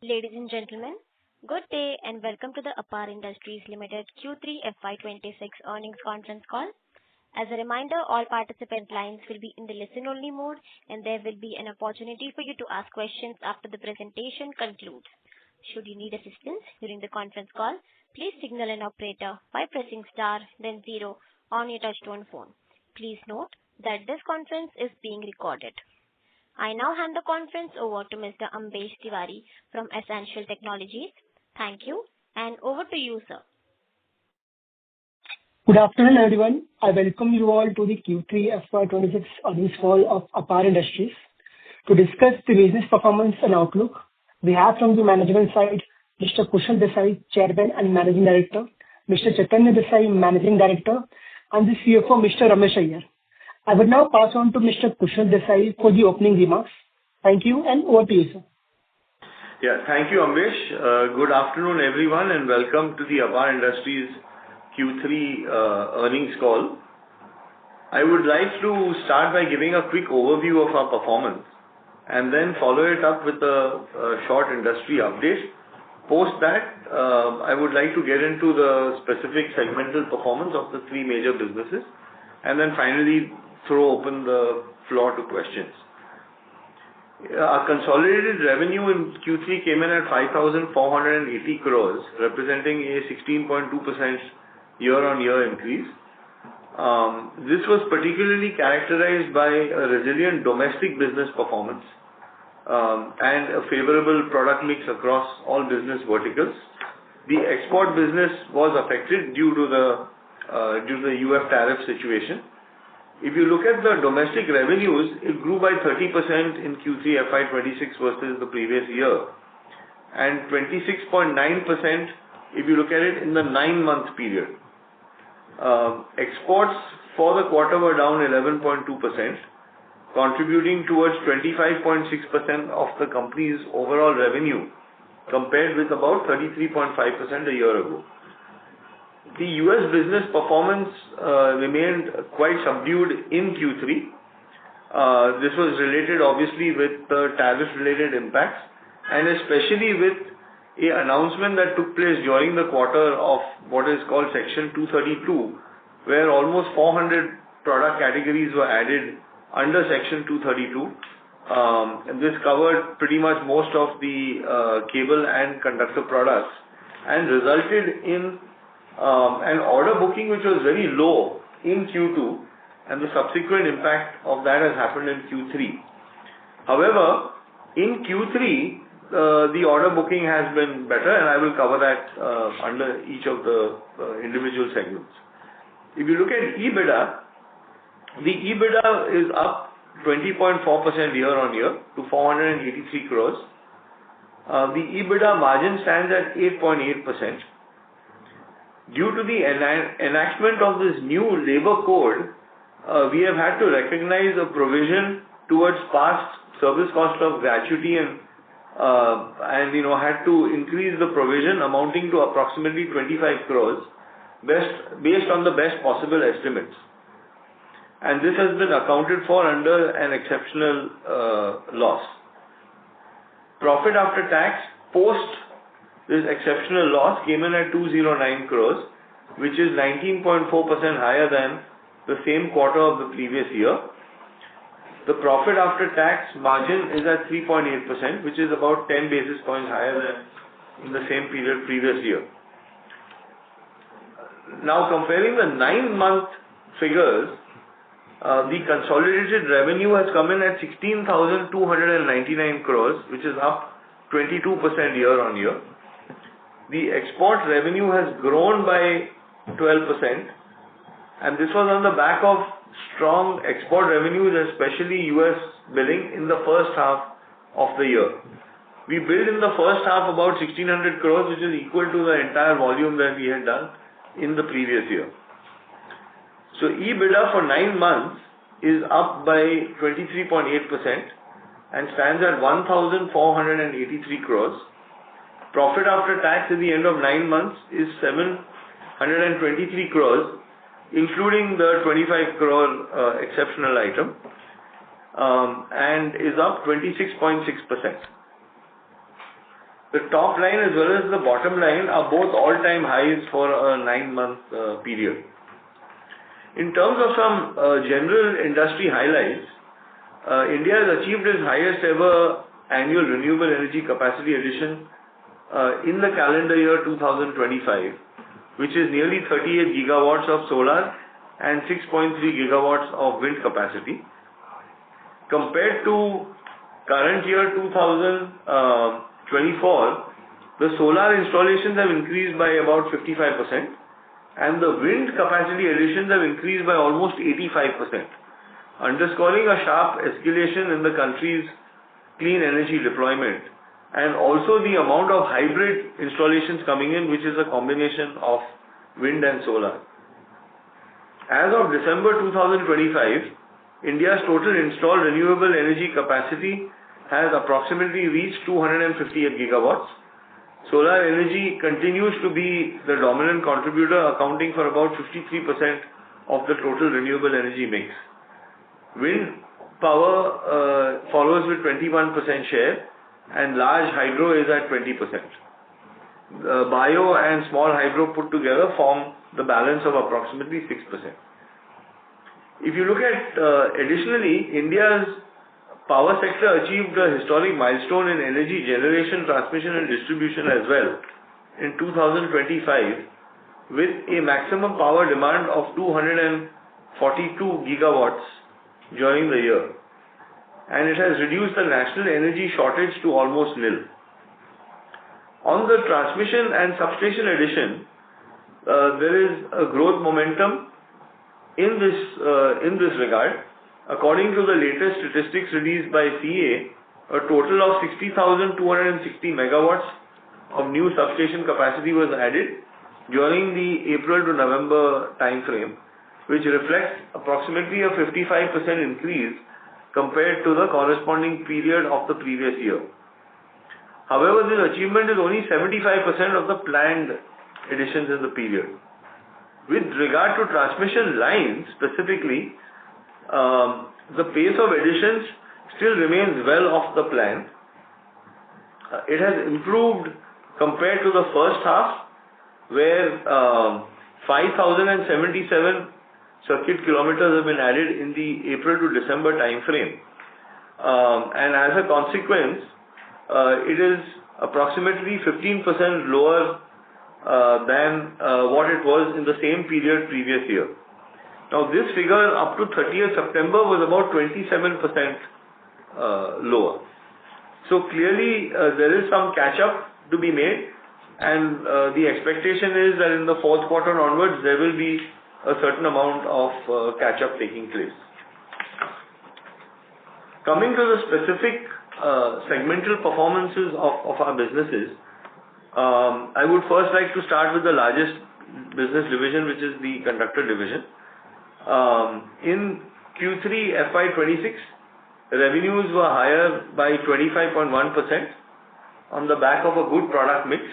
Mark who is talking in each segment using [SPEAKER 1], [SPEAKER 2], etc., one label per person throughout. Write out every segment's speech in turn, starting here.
[SPEAKER 1] Ladies and gentlemen, good day and welcome to the Apar Industries Limited Q3FY26 earnings conference call. As a reminder, all participant lines will be in the listen-only mode, and there will be an opportunity for you to ask questions after the presentation concludes. Should you need assistance during the conference call, please signal an operator by pressing star, then zero on your touch-tone phone. Please note that this conference is being recorded. I now hand the conference over to Mr. Ambesh Tiwari from Essential Technologies. Thank you, and over to you, sir.
[SPEAKER 2] Good afternoon, everyone. I welcome you all to the Q3FY26 earnings call of Apar Industries. To discuss the business performance and outlook, we have from the management side Mr. Kushal Desai, Chairman and Managing Director, Mr. Chaitanya Desai, Managing Director, and the CFO, Mr. Ramesh Iyer. I will now pass on to Mr. Kushal Desai for the opening remarks. Thank you, and over to you, sir.
[SPEAKER 3] Yeah, thank you, Ambesh. Good afternoon, everyone, and welcome to the Apar Industries Q3 earnings call. I would like to start by giving a quick overview of our performance and then follow it up with a short industry update. Post that, I would like to get into the specific segmental performance of the three major businesses and then finally throw open the floor to questions. Our consolidated revenue in Q3 came in at 5,480 crores, representing a 16.2% year-on-year increase. This was particularly characterized by a resilient domestic business performance and a favorable product mix across all business verticals. The export business was affected due to the UF tariff situation. If you look at the domestic revenues, it grew by 30% in Q3 FY26 versus the previous year, and 26.9% if you look at it in the 9-month period. Exports for the quarter were down 11.2%, contributing towards 25.6% of the company's overall revenue, compared with about 33.5% a year ago. The US business performance remained quite subdued in Q3. This was related obviously with the tariff-related impacts and especially with an announcement that took place during the quarter of what is called Section 232, where almost 400 product categories were added under Section 232. And this covered pretty much most of the cable and conductor products and resulted in an order booking which was very low in Q2, and the subsequent impact of that has happened in Q3. However, in Q3, the order booking has been better, and I will cover that under each of the individual segments. If you look at EBITDA, the EBITDA is up 20.4% year-on-year to 483 crores. The EBITDA margin stands at 8.8%. Due to the enactment of this new labor code, we have had to recognize a provision towards past service cost of gratuity and had to increase the provision amounting to approximately 25 crores based on the best possible estimates. And this has been accounted for under an exceptional loss. Profit after tax post this exceptional loss came in at 209 crores, which is 19.4% higher than the same quarter of the previous year. The profit after tax margin is at 3.8%, which is about 10 basis points higher than in the same period previous year. Now comparing the 9-month figures, the consolidated revenue has come in at 16,299 crores, which is up 22% year-on-year. The export revenue has grown by 12%, and this was on the back of strong export revenues, especially US billing in the first half of the year. We billed in the first half about 1,600 crores, which is equal to the entire volume that we had done in the previous year. So EBITDA for 9 months is up by 23.8% and stands at 1,483 crores. Profit after tax at the end of 9 months is 723 crores, including the 25 crore exceptional item, and is up 26.6%. The top line as well as the bottom line are both all-time highs for a 9-month period. In terms of some general industry highlights, India has achieved its highest ever annual renewable energy capacity addition in the calendar year 2025, which is nearly 38 gigawatts of solar and 6.3 gigawatts of wind capacity. Compared to current year 2024, the solar installations have increased by about 55%, and the wind capacity additions have increased by almost 85%, underscoring a sharp escalation in the country's clean energy deployment, and also the amount of hybrid installations coming in, which is a combination of wind and solar. As of December 2025, India's total installed renewable energy capacity has approximately reached 258 gigawatts. Solar energy continues to be the dominant contributor, accounting for about 53% of the total renewable energy mix. Wind power follows with 21% share, and large hydro is at 20%. Bio and small hydro put together form the balance of approximately 6%. If you look at additionally, India's power sector achieved a historic milestone in energy generation, transmission and distribution as well in 2025, with a maximum power demand of 242 gigawatts during the year, and it has reduced the national energy shortage to almost nil. On the transmission and substation addition, there is a growth momentum in this regard. According to the latest statistics released by CA, a total of 60,260 megawatts of new substation capacity was added during the April to November time frame, which reflects approximately a 55% increase compared to the corresponding period of the previous year. However, this achievement is only 75% of the planned additions in the period. With regard to transmission lines specifically, the pace of additions still remains well off the plan. It has improved compared to the first half, where 5,077 circuit kilometers have been added in the April to December time frame. And as a consequence, it is approximately 15% lower than what it was in the same period previous year. Now, this figure up to 30th September was about 27% lower. So clearly, there is some catch-up to be made, and the expectation is that in the fourth quarter onwards, there will be a certain amount of catch-up taking place. Coming to the specific segmental performances of our businesses, I would first like to start with the largest business division, which is the conductor division. In Q3FY26, revenues were higher by 25.1% on the back of a good product mix.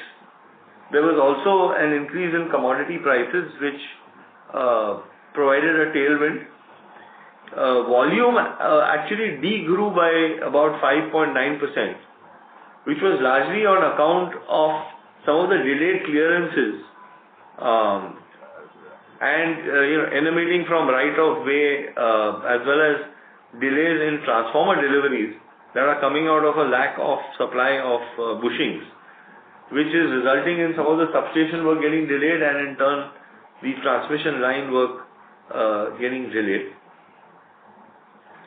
[SPEAKER 3] There was also an increase in commodity prices, which provided a tailwind. Volume actually de-grew by about 5.9%, which was largely on account of some of the delayed clearances and emanating from right of way, as well as delays in transformer deliveries that are coming out of a lack of supply of bushings, which is resulting in some of the substation work getting delayed, and in turn the transmission line work getting delayed.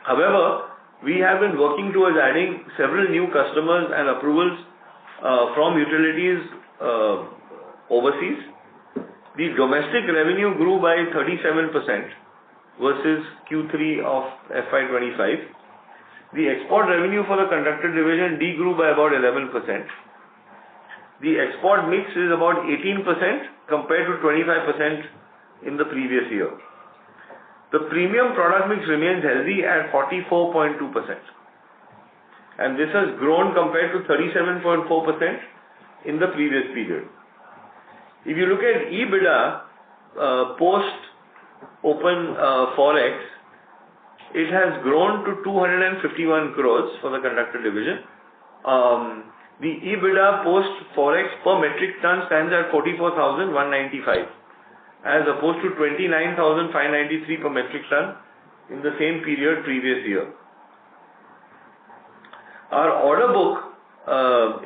[SPEAKER 3] However, we have been working towards adding several new customers and approvals from utilities overseas. The domestic revenue grew by 37% versus Q3 of FY25. The export revenue for the conductor division de-grew by about 11%. The export mix is about 18% compared to 25% in the previous year. The premium product mix remains healthy at 44.2%, and this has grown compared to 37.4% in the previous period. If you look at EBITDA post open forex, it has grown to 251 crores for the conductor division. The EBITDA post Forex per metric ton stands at 44,195 as opposed to 29,593 per metric ton in the same period previous year. Our order book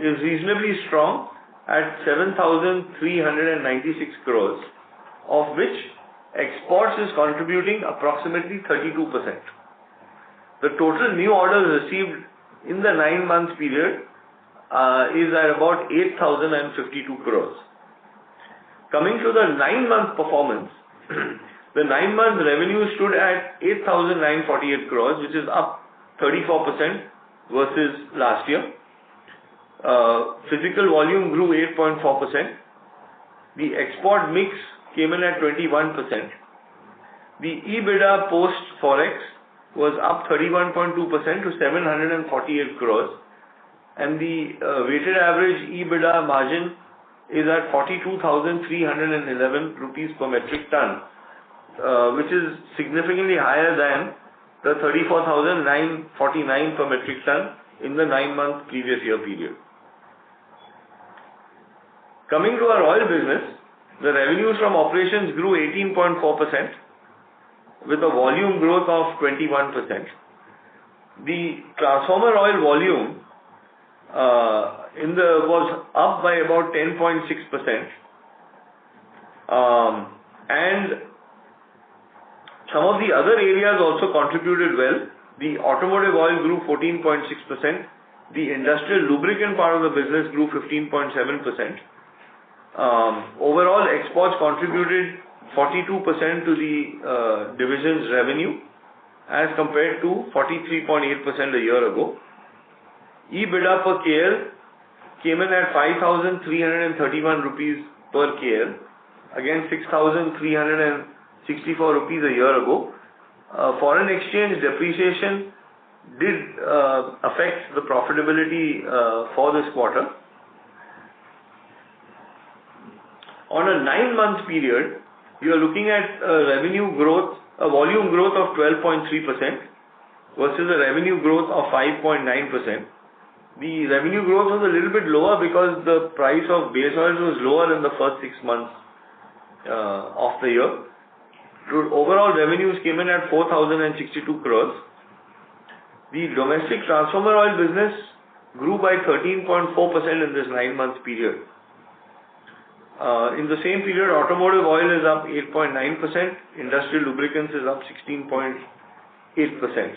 [SPEAKER 3] is reasonably strong at 7,396 crores, of which exports is contributing approximately 32%. The total new orders received in the 9-month period is at about 8,052 crores. Coming to the 9-month performance, the 9-month revenue stood at 8,948 crores, which is up 34% versus last year. Physical volume grew 8.4%. The export mix came in at 21%. The EBITDA post Forex was up 31.2% to 748 crores, and the weighted average EBITDA margin is at 42,311 rupees per metric ton, which is significantly higher than the 34,949 per metric ton in the 9-month previous year period. Coming to our oil business, the revenues from operations grew 18.4% with a volume growth of 21%. The transformer oil volume was up by about 10.6%, and some of the other areas also contributed well. The automotive oil grew 14.6%. The industrial lubricant part of the business grew 15.7%. Overall, exports contributed 42% to the division's revenue as compared to 43.8% a year ago. EBITDA per KL came in at 5,331 rupees per KL against 6,364 rupees a year ago. Foreign exchange depreciation did affect the profitability for this quarter. On a 9-month period, you are looking at volume growth of 12.3% versus a revenue growth of 5.9%. The revenue growth was a little bit lower because the price of base oils was lower in the first 6 months of the year. Overall revenues came in at 4,062 crores. The domestic transformer oil business grew by 13.4% in this 9-month period. In the same period, automotive oil is up 8.9%, industrial lubricants is up 16.8%,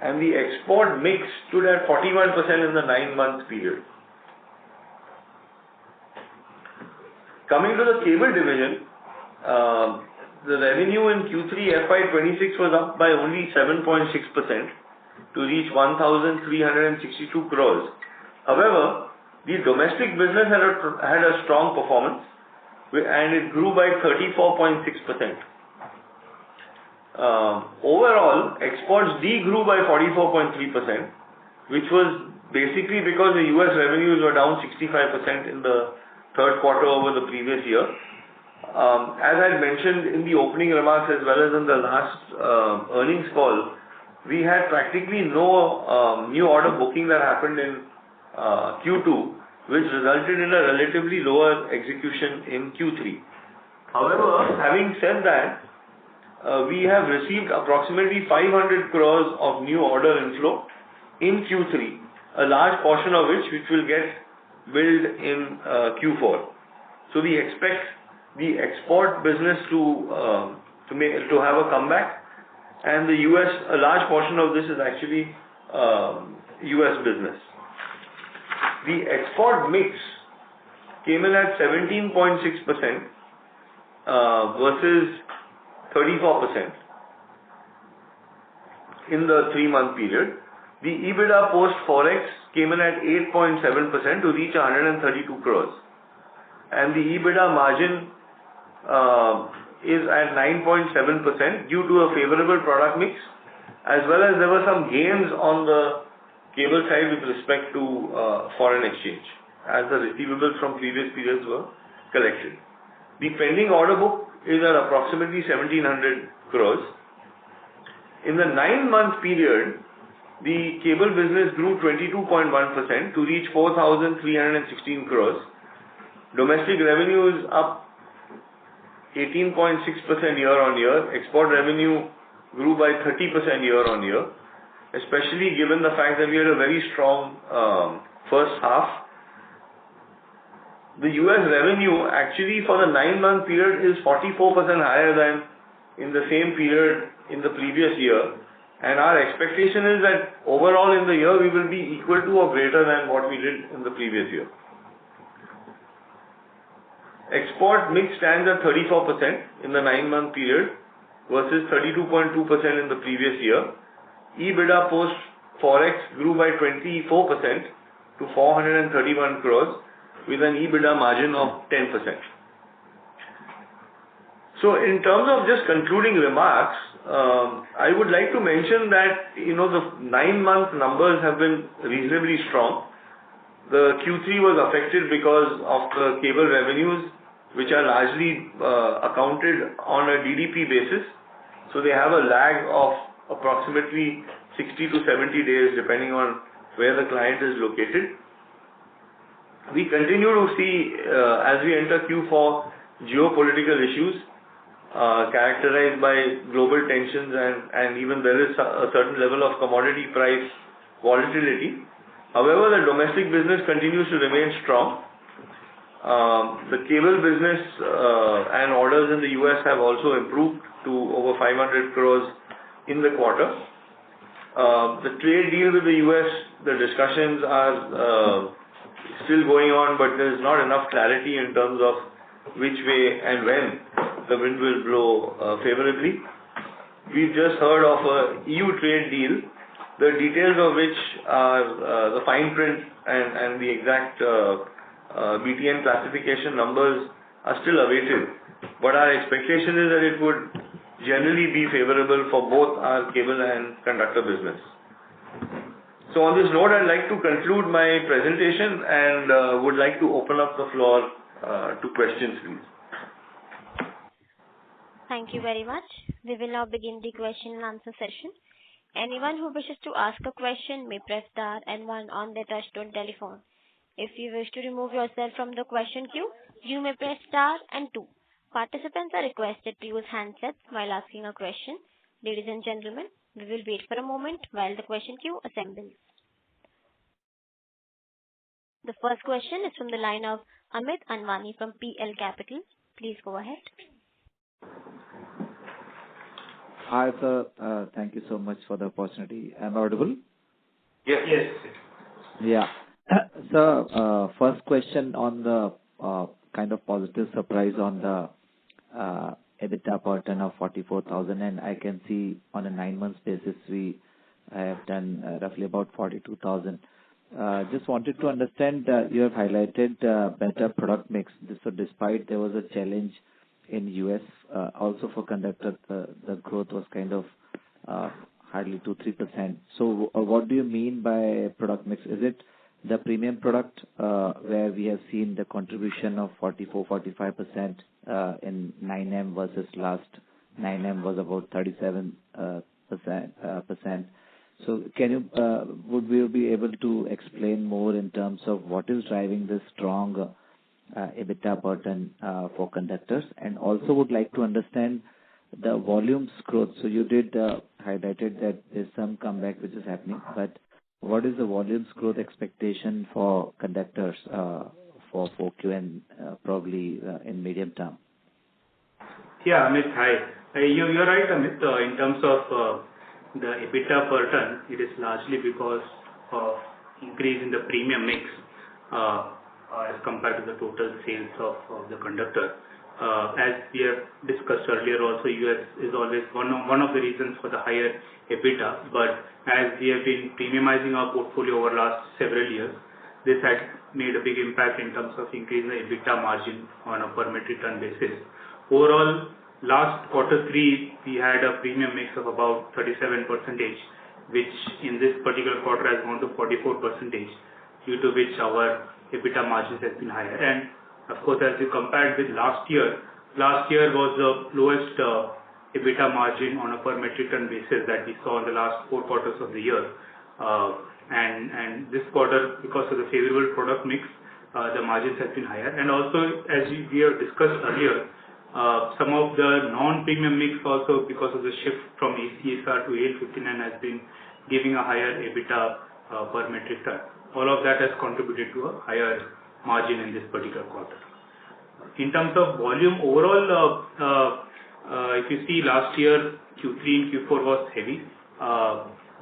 [SPEAKER 3] and the export mix stood at 41% in the 9-month period. Coming to the cable division, the revenue in Q3FY26 was up by only 7.6% to reach 1,362 crores. However, the domestic business had a strong performance and it grew by 34.6%. Overall, exports de-grew by 44.3%, which was basically because the US revenues were down 65% in the third quarter over the previous year. As I mentioned in the opening remarks as well as in the last earnings call, we had practically no new order booking that happened in Q2, which resulted in a relatively lower execution in Q3. However, having said that, we have received approximately 500 crores of new order inflow in Q3, a large portion of which will get billed in Q4. So we expect the export business to have a comeback, and the US, a large portion of this is actually US business. The export mix came in at 17.6% versus 34% in the 3-month period. The EBITDA post Forex came in at 8.7% to reach 132 crores. And the EBITDA margin is at 9.7% due to a favorable product mix, as well as there were some gains on the cable side with respect to foreign exchange, as the receivables from previous periods were collected. The pending order book is at approximately 1,700 crores. In the 9-month period, the cable business grew 22.1% to reach 4,316 crores. Domestic revenue is up 18.6% year-on-year. Export revenue grew by 30% year-on-year, especially given the fact that we had a very strong first half. The US revenue actually for the 9-month period is 44% higher than in the same period in the previous year. And our expectation is that overall in the year we will be equal to or greater than what we did in the previous year. Export mix stands at 34% in the 9-month period versus 32.2% in the previous year. EBITDA post Forex grew by 24% to 431 crores with an EBITDA margin of 10%. So in terms of just concluding remarks, I would like to mention that, the 9-month numbers have been reasonably strong. The Q3 was affected because of the cable revenues, which are largely accounted on a DDP basis. So they have a lag of approximately 60 to 70 days depending on where the client is located. We continue to see, as we enter Q4, geopolitical issues characterized by global tensions and even there is a certain level of commodity price volatility. However, the domestic business continues to remain strong. The cable business and orders in the US have also improved to over 500 crores in the quarter. The trade deal with the US, the discussions are still going on, but there is not enough clarity in terms of which way and when the wind will blow favorably. We've just heard of a EU trade deal, the details of which are the fine print and the exact BTN classification numbers are still awaited. But our expectation is that it would generally be favorable for both our cable and conductor business. So on this note, I'd like to conclude my presentation and would like to open up the floor to questions, please.
[SPEAKER 1] Thank you very much. We will now begin the question and answer session. Anyone who wishes to ask a question may press star and 1 on their touchtone telephone. If you wish to remove yourself from the question queue, you may press star and 2. Participants are requested to use handsets while asking a question. Ladies and gentlemen, we will wait for a moment while the question queue assembles. The first question is from the line of Amit Anwani from PL Capital. Please go ahead.
[SPEAKER 4] Hi, sir. Thank you so much for the opportunity. Am I audible?
[SPEAKER 3] Yes.
[SPEAKER 4] Yeah. So, first question on the kind of positive surprise on the EBITDA per ton of 44,000, and I can see on a 9-month basis we have done roughly about 42,000. Just wanted to understand, you have highlighted better product mix. So despite there was a challenge in US, also for conductor, the growth was kind of hardly 2-3%. So what do you mean by product mix? Is it the premium product where we have seen the contribution of 44-45% in 9M versus last 9M was about 37%. So can you would we be able to explain more in terms of what is driving this strong EBITDA per ton for conductors, and also would like to understand the volumes growth. So you did highlighted that there's some comeback which is happening, but what is the volumes growth expectation for conductors for 4Q and probably in medium term?
[SPEAKER 5] Yeah, Amit, hi. You're right, Amit. In terms of the EBITDA per ton, it is largely because of increase in the premium mix as compared to the total sales of the conductor. As we have discussed earlier also, US is always one of the reasons for the higher EBITDA, but as we have been premiumizing our portfolio over last several years, this had made a big impact in terms of increasing the EBITDA margin on a per metric ton basis. Overall, last Q3 we had a premium mix of about 37%, which in this particular quarter has gone to 44%, due to which our EBITDA margins has been higher. And of course, as you compared with last year was the lowest EBITDA margin on a per metric ton basis that we saw in the last 4 quarters of the year. And this quarter, because of the favorable product mix, the margins have been higher. And also, as we have discussed earlier, some of the non-premium mix also, because of the shift from ACSR to AL59, has been giving a higher EBITDA per metric ton. All of that has contributed to a higher margin in this particular quarter. In terms of volume, overall, if you see last year, Q3 and Q4 was heavy,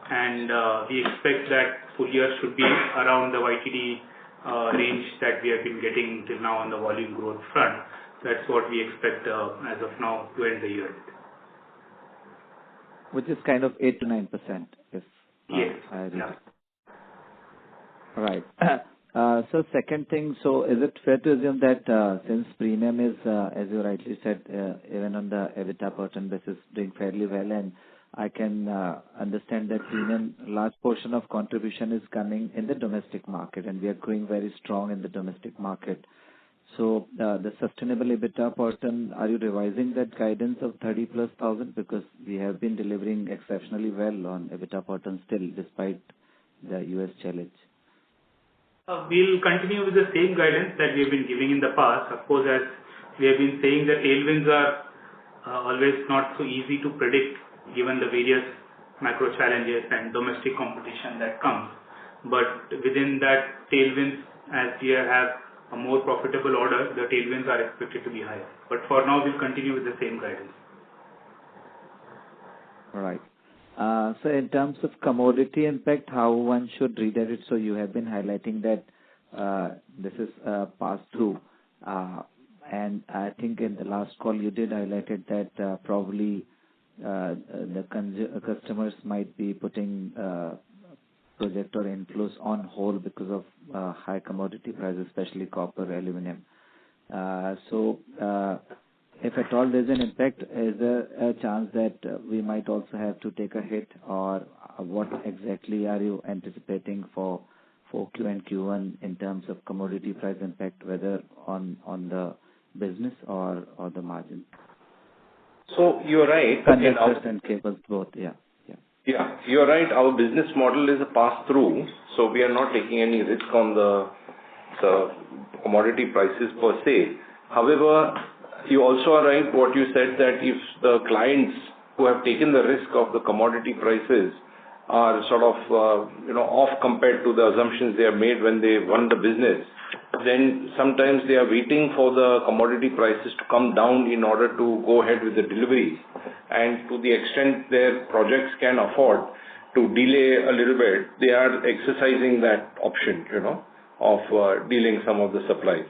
[SPEAKER 5] and we expect that full year should be around the YTD range that we have been getting till now on the volume growth front. That's what we expect as of now to end the year.
[SPEAKER 4] Which is kind of 8 to 9%, if
[SPEAKER 5] yes.
[SPEAKER 4] I read.
[SPEAKER 5] Yeah.
[SPEAKER 4] Right. So second thing, so is it fair to assume that since premium is, as you rightly said, even on the EBITDA per ton basis, doing fairly well, and I can understand that premium, large portion of contribution is coming in the domestic market, and we are growing very strong in the domestic market. So the sustainable EBITDA per ton, are you revising that guidance of 30,000+? Because we have been delivering exceptionally well on EBITDA per ton still, despite the US challenge.
[SPEAKER 5] We'll continue with the same guidance that we have been giving in the past. Of course, as we have been saying, that tailwinds are always not so easy to predict given the various macro challenges and domestic competition that comes. But within that tailwinds, as we have a more profitable order, the tailwinds are expected to be higher. But for now, we'll continue with the same guidance.
[SPEAKER 4] All right. So in terms of commodity impact, how one should read it? So you have been highlighting that this is passed through. And I think in the last call you did highlight it that probably the customers might be putting project or inflows on hold because of high commodity prices, especially copper, aluminum. So if at all there's an impact, is there a chance that we might also have to take a hit, or what exactly are you anticipating for Q and Q1 in terms of commodity price impact, whether on the business or the margin?
[SPEAKER 6] So you're right.
[SPEAKER 4] Conductors and cables both, yeah.
[SPEAKER 6] Yeah, you're right. Our business model is a pass-through, so we are not taking any risk on the commodity prices per se. However, you also are right what you said, that if the clients who have taken the risk of the commodity prices are sort of off compared to the assumptions they have made when they won the business, then sometimes they are waiting for the commodity prices to come down in order to go ahead with the deliveries. And to the extent their projects can afford to delay a little bit, they are exercising that option, of dealing some of the supplies.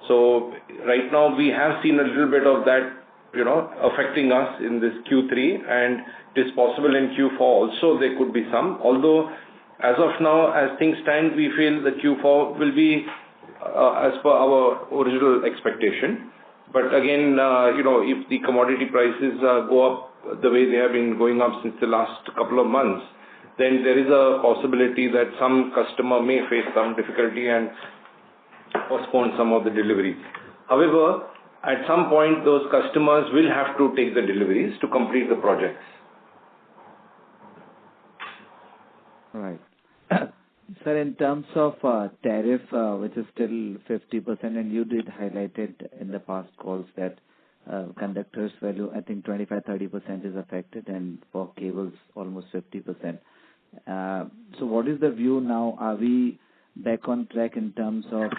[SPEAKER 6] So right now we have seen a little bit of that, affecting us in this Q3, and it is possible in Q4 also there could be some. Although as of now, as things stand, we feel that Q4 will be as per our original expectation. But again, if the commodity prices go up the way they have been going up since the last couple of months, then there is a possibility that some customer may face some difficulty and postpone some of the deliveries. However, at some point, those customers will have to take the deliveries to complete the projects.
[SPEAKER 4] Right. Sir, in terms of tariff, which is still 50%, and you did highlight it in the past calls that conductors value, I think 25-30% is affected, and for cables almost 50%. So what is the view now? Are we back on track in terms of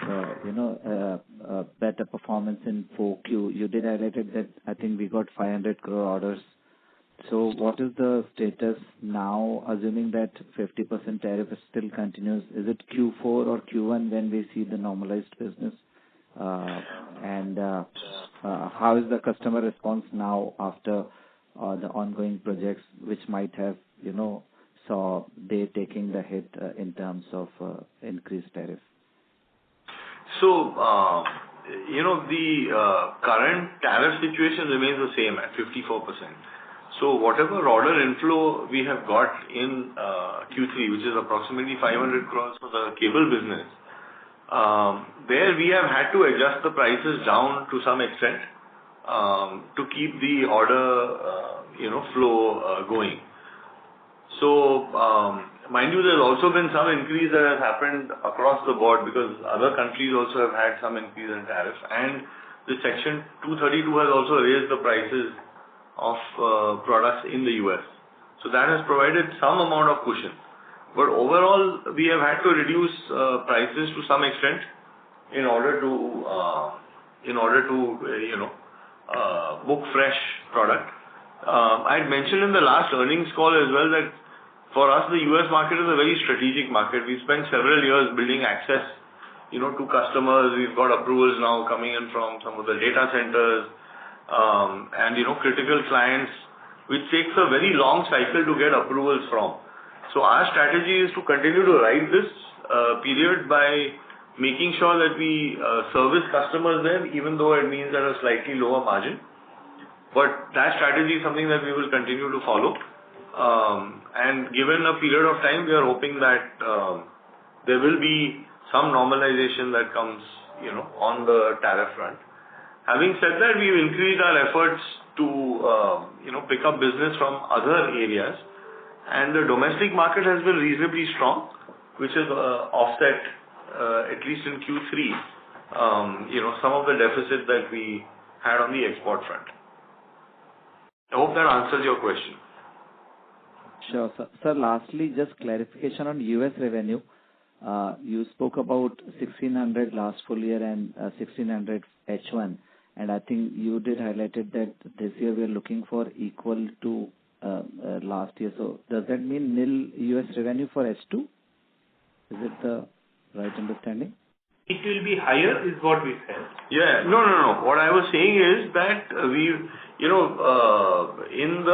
[SPEAKER 4] better performance in 4Q? You did highlight it that I think we got 500 crore orders. So what is the status now, assuming that 50% tariff still continues? Is it Q4 or Q1 when we see the normalized business? And how is the customer response now after the ongoing projects, which might have, saw they taking the hit in terms of increased tariff?
[SPEAKER 3] So, the current tariff situation remains the same at 54%. So whatever order inflow we have got in Q3, which is approximately 500 crores for the cable business, there we have had to adjust the prices down to some extent to keep the order, flow going. So Mind you, there's also been some increase that has happened across the board because other countries also have had some increase in tariff, and the Section 232 has also raised the prices of products in the US. So that has provided some amount of cushion. But overall, we have had to reduce prices to some extent in order to book fresh product. I had mentioned in the last earnings call as well that for us, the US market is a very strategic market. We've spent several years building access, to customers. We've got approvals now coming in from some of the data centers, and, critical clients, which takes a very long cycle to get approvals from. So our strategy is to continue to ride this period by making sure that we service customers there, even though it means at a slightly lower margin. But that strategy is something that we will continue to follow. And given a period of time, we are hoping that there will be some normalization that comes, on the tariff front. Having said that, we've increased our efforts to, pick up business from other areas, and the domestic market has been reasonably strong, which has offset, at least in Q3, some of the deficit that we had on the export front. I hope that answers your question.
[SPEAKER 4] Sure, sir. Sir, lastly, just clarification on US revenue. You spoke about 1,600 last full year and 1,600 H1, and I think you did highlighted that this year we are looking for equal to last year. So does that mean nil US revenue for H2? Is it the right understanding?
[SPEAKER 5] It will be higher, is what we said.
[SPEAKER 3] Yeah. No. What I was saying is that we've, in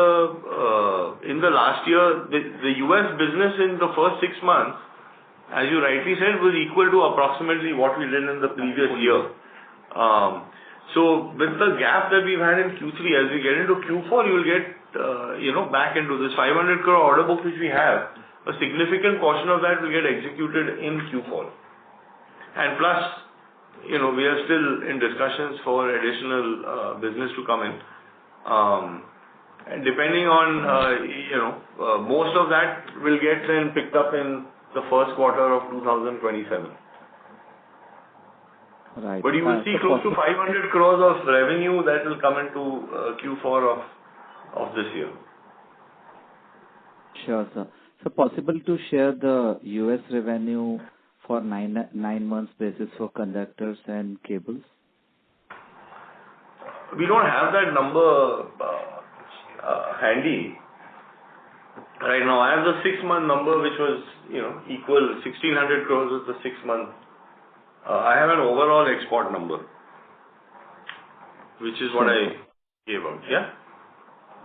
[SPEAKER 3] the last year, the US business in the first 6 months, as you rightly said, was equal to approximately what we did in the previous year. So with the gap that we've had in Q3, as we get into Q4, you will get, back into this 500 crore order book which we have. A significant portion of that will get executed in Q4. And plus, we are still in discussions for additional business to come in. And depending on, most of that will get then picked up in the first quarter of 2027.
[SPEAKER 4] Right.
[SPEAKER 3] But you will see close to 500 crores of revenue that will come into Q4 of this year.
[SPEAKER 4] Sure, sir. So possible to share the US revenue for 9 months basis for conductors and cables?
[SPEAKER 3] We don't have that number handy right now. I have the 6-month number, which was, equal 1,600 crores was the 6 month. I have an overall export number, which is what I gave out. Yeah?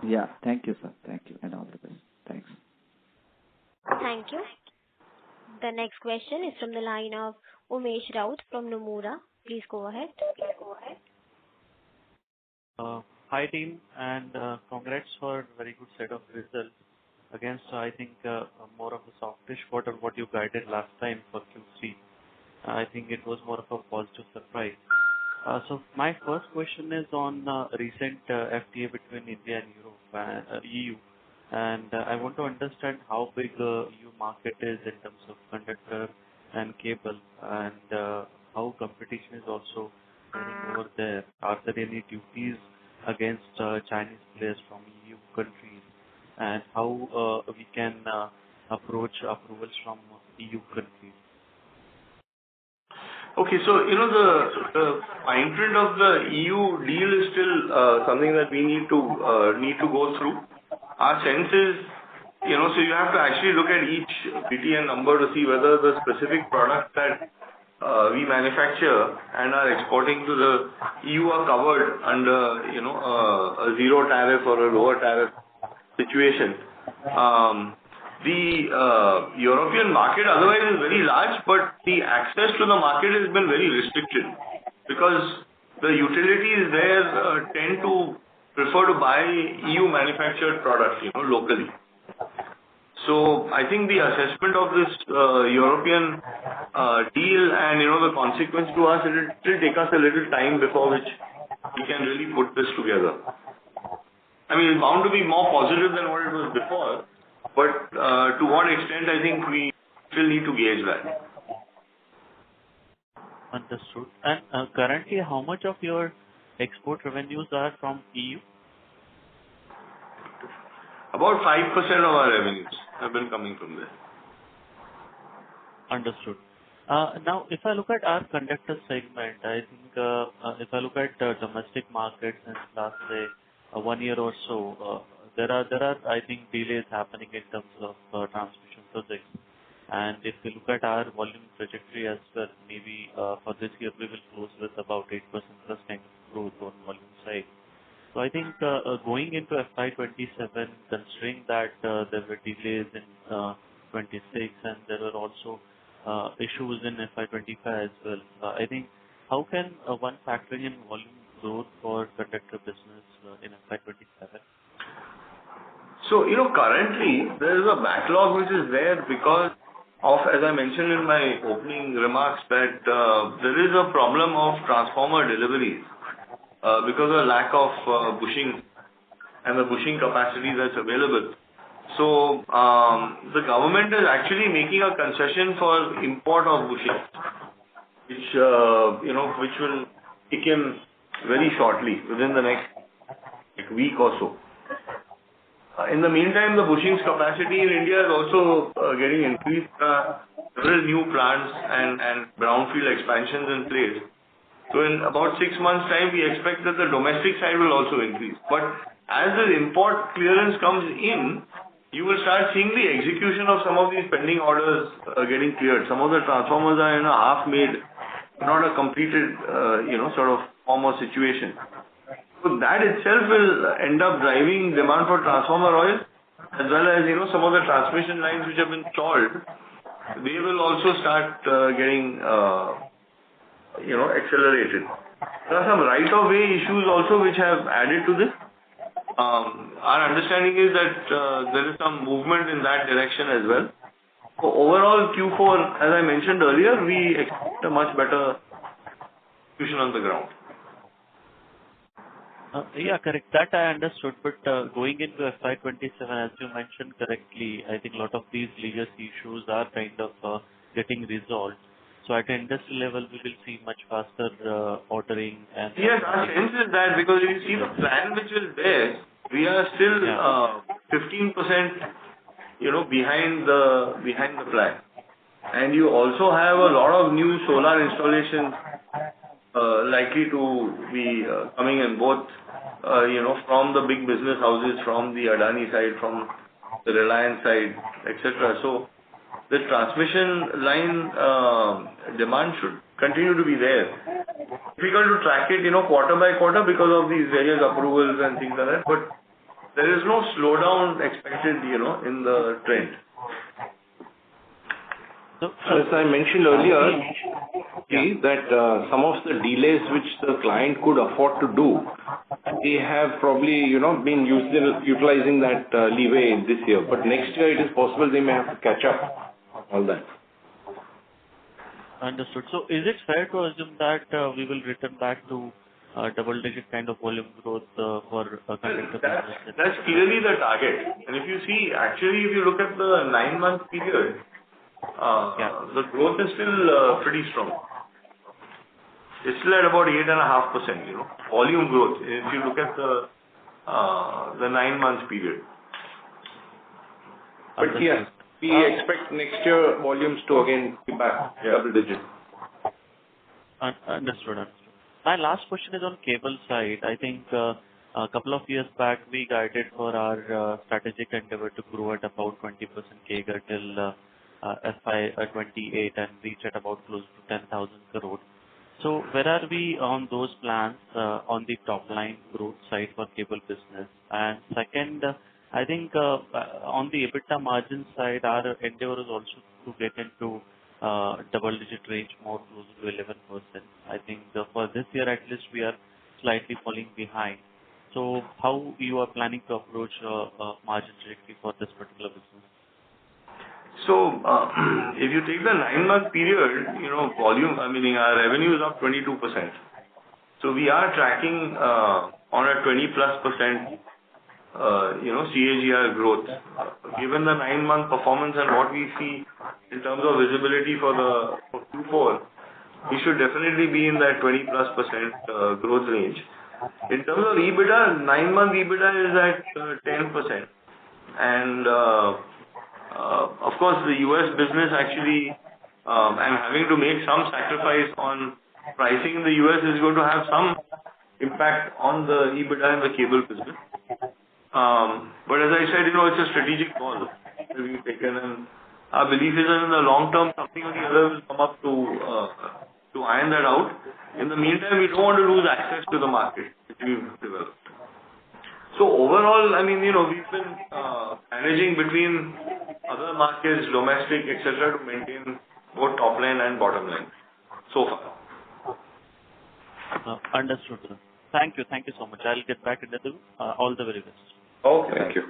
[SPEAKER 4] Yeah. Thank you, sir. Thank you. And all the best. Thanks.
[SPEAKER 1] Thank you. The next question is from the line of Umesh Raut from Nomura. Please go ahead.
[SPEAKER 7] Hi team, and congrats for a very good set of results against, I think, more of a softish quarter what you guided last time for Q3. I think it was more of a positive surprise. So my first question is on recent FTA between India and Europe and EU. And I want to understand how big the EU market is in terms of conductor and cable, and how competition is also running over there. Are there any duties against Chinese players from EU countries, and how we can approach approvals from EU countries?
[SPEAKER 3] Okay, so the fine print of the EU deal is still something that we need to go through. Our sense is, so you have to actually look at each BTN number to see whether the specific products that we manufacture and are exporting to the EU are covered under, a zero tariff or a lower tariff situation. The European market otherwise is very large, but the access to the market has been very restricted because the utilities there tend to prefer to buy EU manufactured products, locally. So I think the assessment of this European deal and, the consequence to us, it will take us a little time before which we can really put this together. I mean, it's bound to be more positive than what it was before, But to what extent, I think we still need to gauge that.
[SPEAKER 7] Understood. And currently, how much of your export revenues are from EU?
[SPEAKER 3] About 5% of our revenues have been coming from there.
[SPEAKER 7] Understood. Now, if I look at our conductor segment, I think if I look at domestic markets since last, say, 1 year or so, there are, I think, delays happening in terms of transmission projects. And if we look at our volume trajectory as well, maybe for this year we will close with about 8% plus kind of growth on volume side. So I think going into FY27, considering that there were delays in 26 and there were also issues in FY25 as well, I think how can one factoring in volume growth for conductor business in FY27?
[SPEAKER 3] So, currently there is a backlog which is there because of, as I mentioned in my opening remarks, that there is a problem of transformer deliveries because of lack of bushing and the bushing capacity that's available. So, the government is actually making a concession for import of bushing, which will kick in very shortly, within the next week or so. In the meantime, the bushings capacity in India is also getting increased. Several new plants and brownfield expansions in place. So in about 6 months' time, we expect that the domestic side will also increase. But as the import clearance comes in, you will start seeing the execution of some of these pending orders getting cleared. Some of the transformers are in a half-made, not a completed, sort of form or situation. So that itself will end up driving demand for transformer oil, as well as, some of the transmission lines which have been stalled. They will also start getting, accelerated. There are some right-of-way issues also which have added to this. Our understanding is that there is some movement in that direction as well. So overall, Q4, as I mentioned earlier, we expect a much better execution on the ground.
[SPEAKER 7] Yeah, correct. That I understood. But going into FY27, as you mentioned correctly, I think a lot of these legacy issues are kind of getting resolved. So at an industry level, we will see much faster ordering. And
[SPEAKER 3] yes, our sense is that because if you see the plan which is there, we are still 15%, behind the plan. And you also have a lot of new solar installations likely to be coming in, both from the big business houses, from the Adani side, from the Reliance side, etc. So the transmission line demand should continue to be there. Difficult to track it, quarter by quarter because of these various approvals and things like that. But there is no slowdown expected, in the trend.
[SPEAKER 6] As I mentioned earlier, that some of the delays which the client could afford to do, they have probably, been utilizing that leeway this year. But next year it is possible they may have to catch up all that.
[SPEAKER 7] Understood. So is it fair to assume that we will return back to double-digit kind of volume growth for conductor business?
[SPEAKER 3] That's clearly the target. And if you see, actually, if you look at the 9-month period, the growth is still pretty strong. It's still at about 8.5%, volume growth, if you look at the 9-month period.
[SPEAKER 6] But yes, we expect next year volumes to again be back double digit.
[SPEAKER 7] Understood. My last question is on cable side. I think a couple of years back we guided for our strategic endeavor to grow at about 20% CAGR till FY28 and reach at about close to 10,000 crore. So where are we on those plans on the top line growth side for cable business? And second, I think on the EBITDA margin side, our endeavor is also to get into double-digit range, more close to 11%. I think for this year at least we are slightly falling behind. So how you are planning to approach margin trajectory for this particular business?
[SPEAKER 3] So, if you take the 9-month period, volume, our revenue is up 22%. So we are tracking on a 20+% CAGR growth. Given the 9-month performance and what we see in terms of visibility for Q4, we should definitely be in that 20+% growth range. In terms of EBITDA, 9-month EBITDA is at 10%. And of course, the US business actually, and having to make some sacrifice on pricing in the US is going to have some impact on the EBITDA in the cable business. But as I said, it's a strategic call that we've taken, and our belief is that in the long term, something or the other will come up to iron that out. In the meantime, we don't want to lose access to the market which we've developed. So overall, I mean, we've been managing between other markets, domestic, etc., to maintain both top line and bottom line so far.
[SPEAKER 7] Understood, sir. Thank you so much. I'll get back into the all the very best.
[SPEAKER 3] Okay, thank you.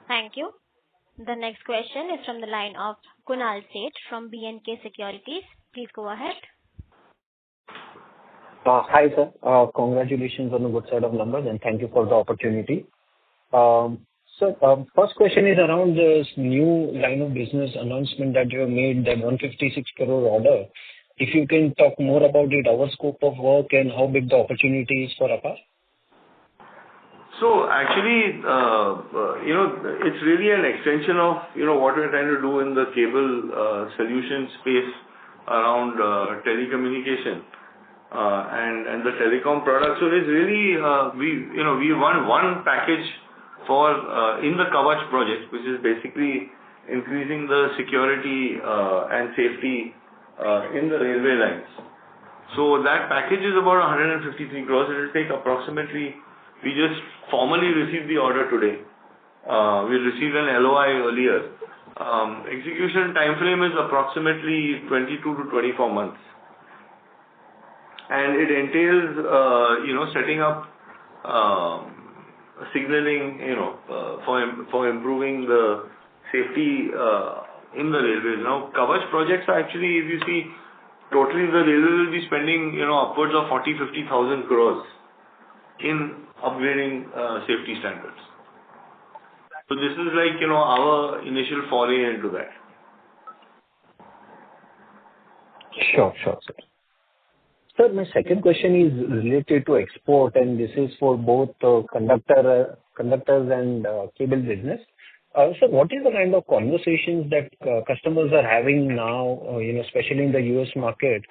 [SPEAKER 1] Thank you. The next question is from the line of Kunal Seth from B&K Securities. Please go ahead.
[SPEAKER 8] Hi, sir. Congratulations on a good set of numbers, and thank you for the opportunity. First question is around this new line of business announcement that you have made, that 156 crore order. If you can talk more about it, our scope of work, and how big the opportunity is for Apar?
[SPEAKER 3] So actually, it's really an extension of, what we're trying to do in the cable solution space around telecommunication and the telecom products. So it's really, we won one package for in the Kavach project, which is basically increasing the security and safety in the railway lines. So that package is about 153 crores. It will take approximately, we just formally received the order today. We received an LOI earlier. Execution time frame is approximately 22 to 24 months. And it entails, setting up signaling, for improving the safety in the railways. Now, Kavach projects are actually, if you see, totally the railway will be spending, upwards of 40,000-50,000 crores in upgrading safety standards. So this is like, our initial foray into that.
[SPEAKER 8] Sure, sir. Sir, my second question is related to export, and this is for both conductors and cable business. So what is the kind of conversations that customers are having now, especially in the US market,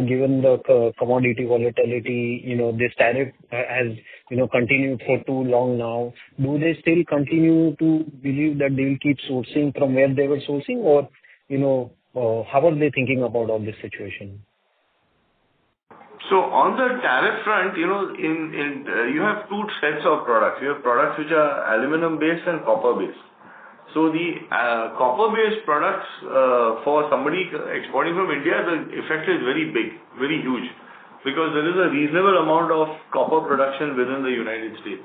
[SPEAKER 8] given the commodity volatility, this tariff has, continued for too long now? Do they still continue to believe that they will keep sourcing from where they were sourcing, or, how are they thinking about all this situation?
[SPEAKER 3] So on the tariff front, you have two sets of products. You have products which are aluminum based and copper based. So the copper-based products for somebody exporting from India, the effect is very big, very huge, because there is a reasonable amount of copper production within the United States.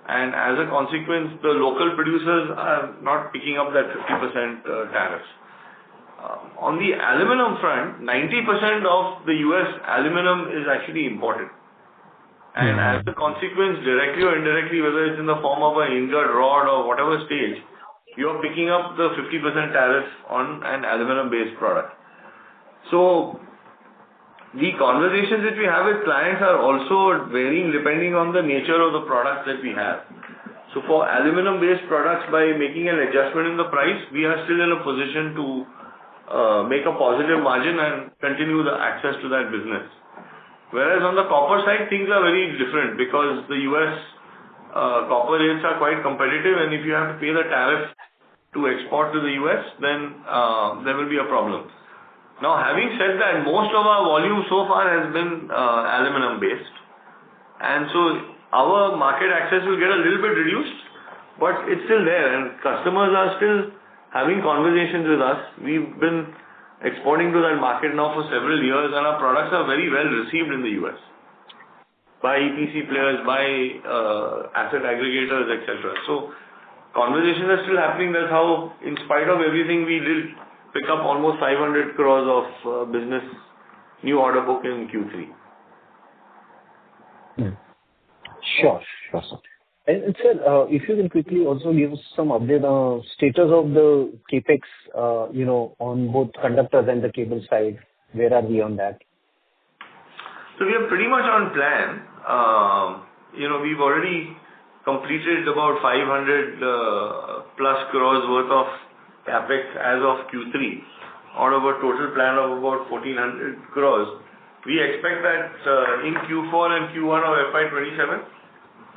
[SPEAKER 3] And as a consequence, the local producers are not picking up that 50% tariffs. On the aluminum front, 90% of the US aluminum is actually imported. And as a consequence, directly or indirectly, whether it's in the form of an ingot, rod, or whatever stage, you're picking up the 50% tariff on an aluminum-based product. So the conversations that we have with clients are also varying depending on the nature of the products that we have. So for aluminum-based products, by making an adjustment in the price, we are still in a position to make a positive margin and continue the access to that business. Whereas on the copper side, things are very different, because the US copper rates are quite competitive, and if you have to pay the tariff to export to the US, then there will be a problem. Now, having said that, most of our volume so far has been aluminum based, and so our market access will get a little bit reduced, but it's still there, and customers are still having conversations with us. We've been exporting to that market now for several years, and our products are very well received in the US by EPC players, by asset aggregators, etc. So conversations are still happening. That's how, in spite of everything, we did pick up almost 500 crores of business, new order book in Q3.
[SPEAKER 8] Sure, sir. And sir, if you can quickly also give us some update on status of the capex, on both conductors and the cable side. Where are we on that?
[SPEAKER 3] So we are pretty much on plan. We've already completed about 500 plus crores worth of capex as of Q3 out of a total plan of about 1400 crores. We expect that in Q4 and Q1 of FY27,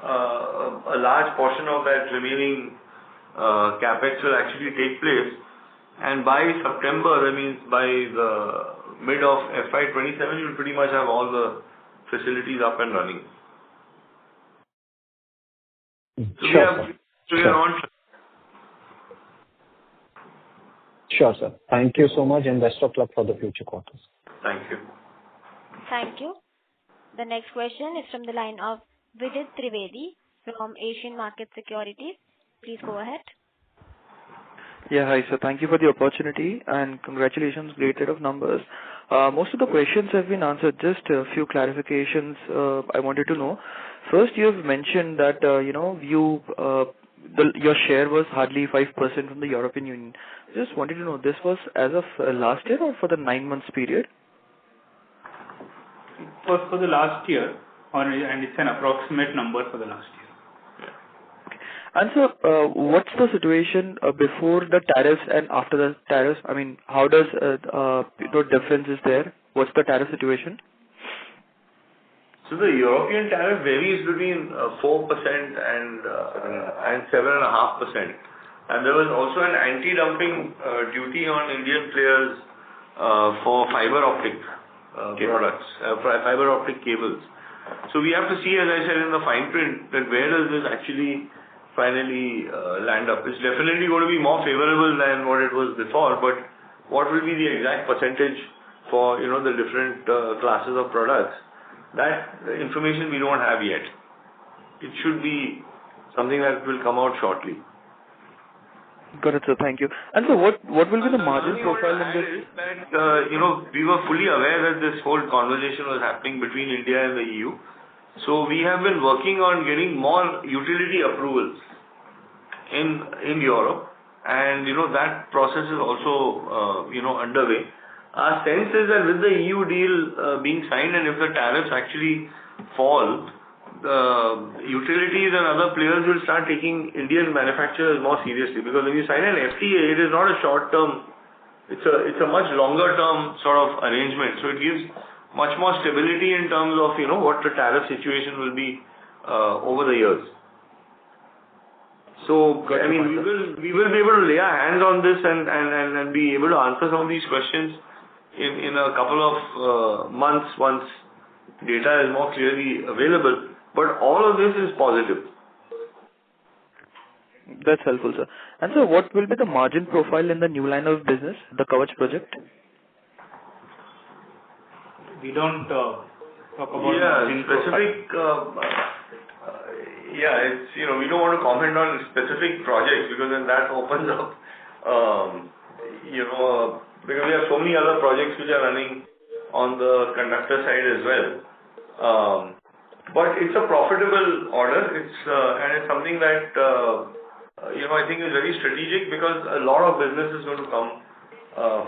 [SPEAKER 3] a large portion of that remaining capex will actually take place. And by September, that means by the mid of FY27, you'll pretty much have all the facilities up and running. So we are on.
[SPEAKER 8] Sure, sir. Thank you so much and best of luck for the future quarters.
[SPEAKER 3] Thank you.
[SPEAKER 1] Thank you. The next question is from the line of Vidit Trivedi from Asian Market Securities. Please go ahead.
[SPEAKER 9] Yeah, hi, sir. Thank you for the opportunity and congratulations. Great set of numbers. Most of the questions have been answered. Just a few clarifications I wanted to know. First, you have mentioned that, your share was hardly 5% from the European Union. Just wanted to know, this was as of last year or for the 9 months period?
[SPEAKER 5] It was for the last year, and it's an approximate number for the last year.
[SPEAKER 9] And so, what's the situation before the tariffs and after the tariffs? I mean, how does difference is there? What's the tariff situation?
[SPEAKER 3] So the European tariff varies between 4% and 7.5%. And there was also an anti-dumping duty on Indian players for fiber optic products, fiber optic cables. So we have to see, as I said in the fine print, that where does this actually finally land up. It's definitely going to be more favorable than what it was before, but what will be the exact percentage for the different classes of products? That information we don't have yet. It should be something that will come out shortly.
[SPEAKER 9] Got it, sir. Thank you. And so what will be the margin profile in this?
[SPEAKER 3] We were fully aware that this whole conversation was happening between India and the EU. So we have been working on getting more utility approvals in Europe, and that process is also underway. Our sense is that with the EU deal being signed, and if the tariffs actually fall, the utilities and other players will start taking Indian manufacturers more seriously, because when you sign an FTA, it is not a short term, it's a much longer term sort of arrangement. So it gives much more stability in terms of what the tariff situation will be over the years. So I mean, we will be able to lay our hands on this and be able to answer some of these questions in a couple of months once data is more clearly available. But all of this is positive.
[SPEAKER 9] That's helpful, sir. And so what will be the margin profile in the new line of business, the Kavach project?
[SPEAKER 5] We don't talk about margin
[SPEAKER 3] specific. It's we don't want to comment on specific projects, because then that opens up because we have so many other projects which are running on the conductor side as well. But it's a profitable order. And it's something that I think is very strategic, because a lot of business is going to come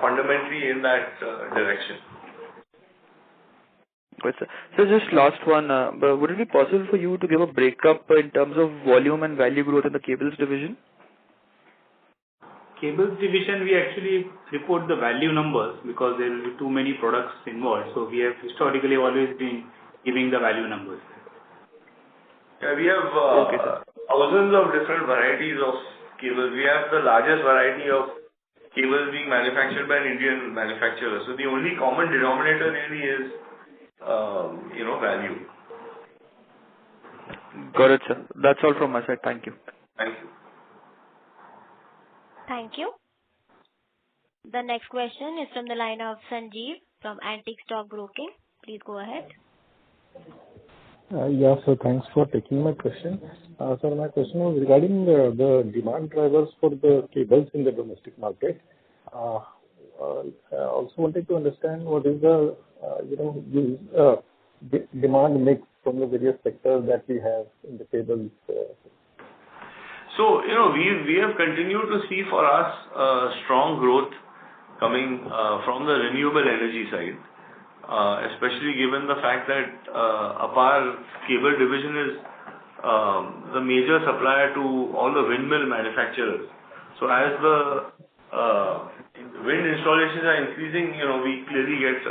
[SPEAKER 3] fundamentally in that direction.
[SPEAKER 9] Good, sir. So just last one, would it be possible for you to give a breakup in terms of volume and value growth in the cables division?
[SPEAKER 5] Cables division, we actually report the value numbers because there will be too many products involved. So we have historically always been giving the value numbers.
[SPEAKER 3] Yeah, we have thousands of different varieties of cables. We have the largest variety of cables being manufactured by an Indian manufacturer. So the only common denominator really is value.
[SPEAKER 9] Got it, sir. That's all from my side. Thank you.
[SPEAKER 3] Thank you.
[SPEAKER 1] Thank you. The next question is from the line of Sanjeev from Antique Stock Broking. Please go ahead.
[SPEAKER 10] So thanks for taking my question. Sir, my question was regarding the demand drivers for the cables in the domestic market. I also wanted to understand what is the demand mix from the various sectors that we have in the cables?
[SPEAKER 3] So, we have continued to see for us strong growth coming from the renewable energy side, especially given the fact that Apar cable division is the major supplier to all the windmill manufacturers. So as the wind installations are increasing, we clearly get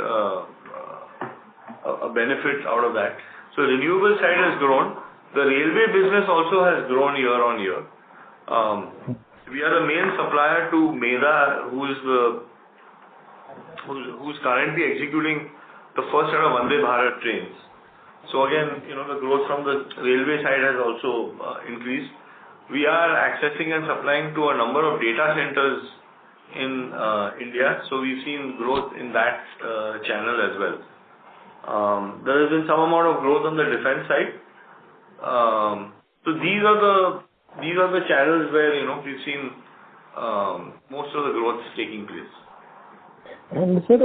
[SPEAKER 3] a benefit out of that. So renewable side has grown. The railway business also has grown year on year. We are the main supplier to Medha, who's currently executing the first set of Vande Bharat trains. So again, the growth from the railway side has also increased. We are accessing and supplying to a number of data centers in India. So we've seen growth in that channel as well. There has been some amount of growth on the defense side. So these are the channels where we've seen most of the growth taking place.
[SPEAKER 10] And sir,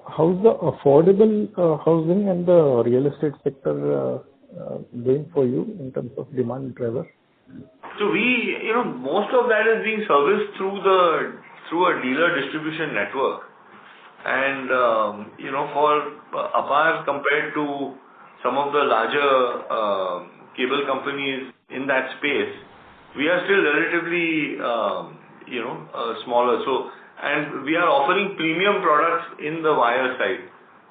[SPEAKER 10] how's the affordable housing and the real estate sector doing for you in terms of demand driver?
[SPEAKER 3] So we, most of that is being serviced through a dealer distribution network. And, for Apar compared to some of the larger cable companies in that space, we are still relatively, smaller. So, and we are offering premium products in the wire side.